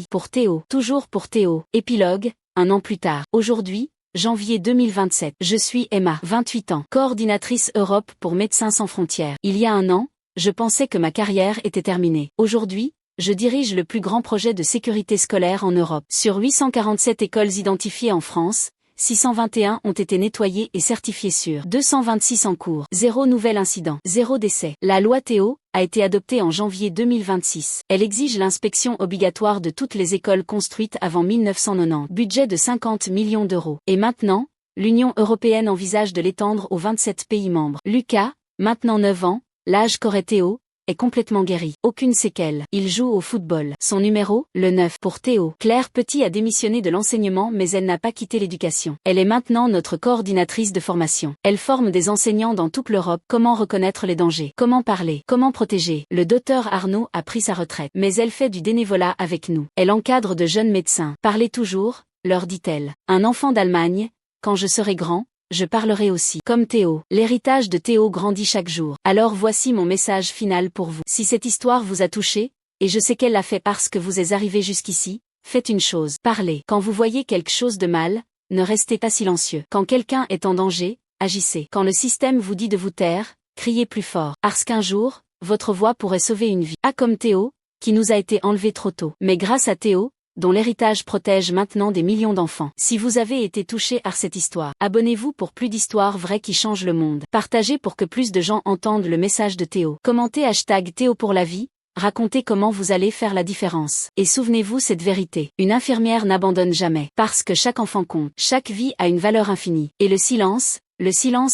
pour Théo. Toujours pour Théo. Épilogue, 1 an plus tard. Aujourd'hui, janvier 2027. Je suis Emma, 28 ans, coordinatrice Europe pour Médecins sans frontières. Il y a 1 an, je pensais que ma carrière était terminée. Aujourd'hui, je dirige le plus grand projet de sécurité scolaire en Europe. Sur 847 écoles identifiées en France, 621 ont été nettoyées et certifiées sûres. 226 en cours. 0 nouvel incident. 0 décès. La loi Théo a été adoptée en janvier 2026. Elle exige l'inspection obligatoire de toutes les écoles construites avant 1990. Budget de 50 millions d'euros. Et maintenant, l'Union européenne envisage de l'étendre aux 27 pays membres. Lucas, maintenant 9 ans, l'âge qu'aurait Théo, est complètement guéri. Aucune séquelle. Il joue au football. Son numéro, le 9. Pour Théo. Claire Petit a démissionné de l'enseignement mais elle n'a pas quitté l'éducation. Elle est maintenant notre coordinatrice de formation. Elle forme des enseignants dans toute l'Europe. Comment reconnaître les dangers? Comment parler? Comment protéger? Le docteur Arnaud a pris sa retraite. Mais elle fait du bénévolat avec nous. Elle encadre de jeunes médecins. Parlez toujours, leur dit-elle. Un enfant d'Allemagne, quand je serai grand, je parlerai aussi. Comme Théo. L'héritage de Théo grandit chaque jour. Alors voici mon message final pour vous. Si cette histoire vous a touché, et je sais qu'elle l'a fait parce que vous êtes arrivé jusqu'ici, faites une chose. Parlez. Quand vous voyez quelque chose de mal, ne restez pas silencieux. Quand quelqu'un est en danger, agissez. Quand le système vous dit de vous taire, criez plus fort. Parce qu'un jour, votre voix pourrait sauver une vie. Ah comme Théo, qui nous a été enlevé trop tôt. Mais grâce à Théo, dont l'héritage protège maintenant des millions d'enfants. Si vous avez été touché par cette histoire, abonnez-vous pour plus d'histoires vraies qui changent le monde. Partagez pour que plus de gens entendent le message de Théo. Commentez #Théo pour la vie, racontez comment vous allez faire la différence. Et souvenez-vous cette vérité. Une infirmière n'abandonne jamais. Parce que chaque enfant compte. Chaque vie a une valeur infinie. Et le silence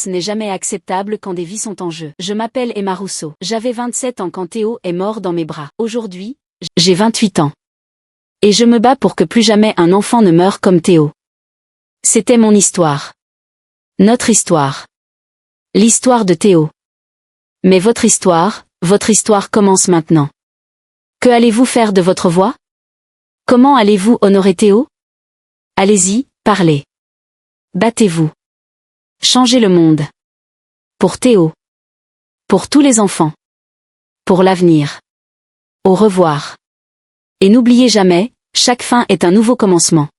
n'est jamais acceptable quand des vies sont en jeu. Je m'appelle Emma Rousseau. J'avais 27 ans quand Théo est mort dans mes bras. Aujourd'hui, j'ai 28 ans. Et je me bats pour que plus jamais un enfant ne meure comme Théo. C'était mon histoire. Notre histoire. L'histoire de Théo. Mais votre histoire commence maintenant. Que allez-vous faire de votre voix? Comment allez-vous honorer Théo? Allez-y, parlez. Battez-vous. Changez le monde. Pour Théo. Pour tous les enfants. Pour l'avenir. Au revoir. Et n'oubliez jamais, chaque fin est un nouveau commencement.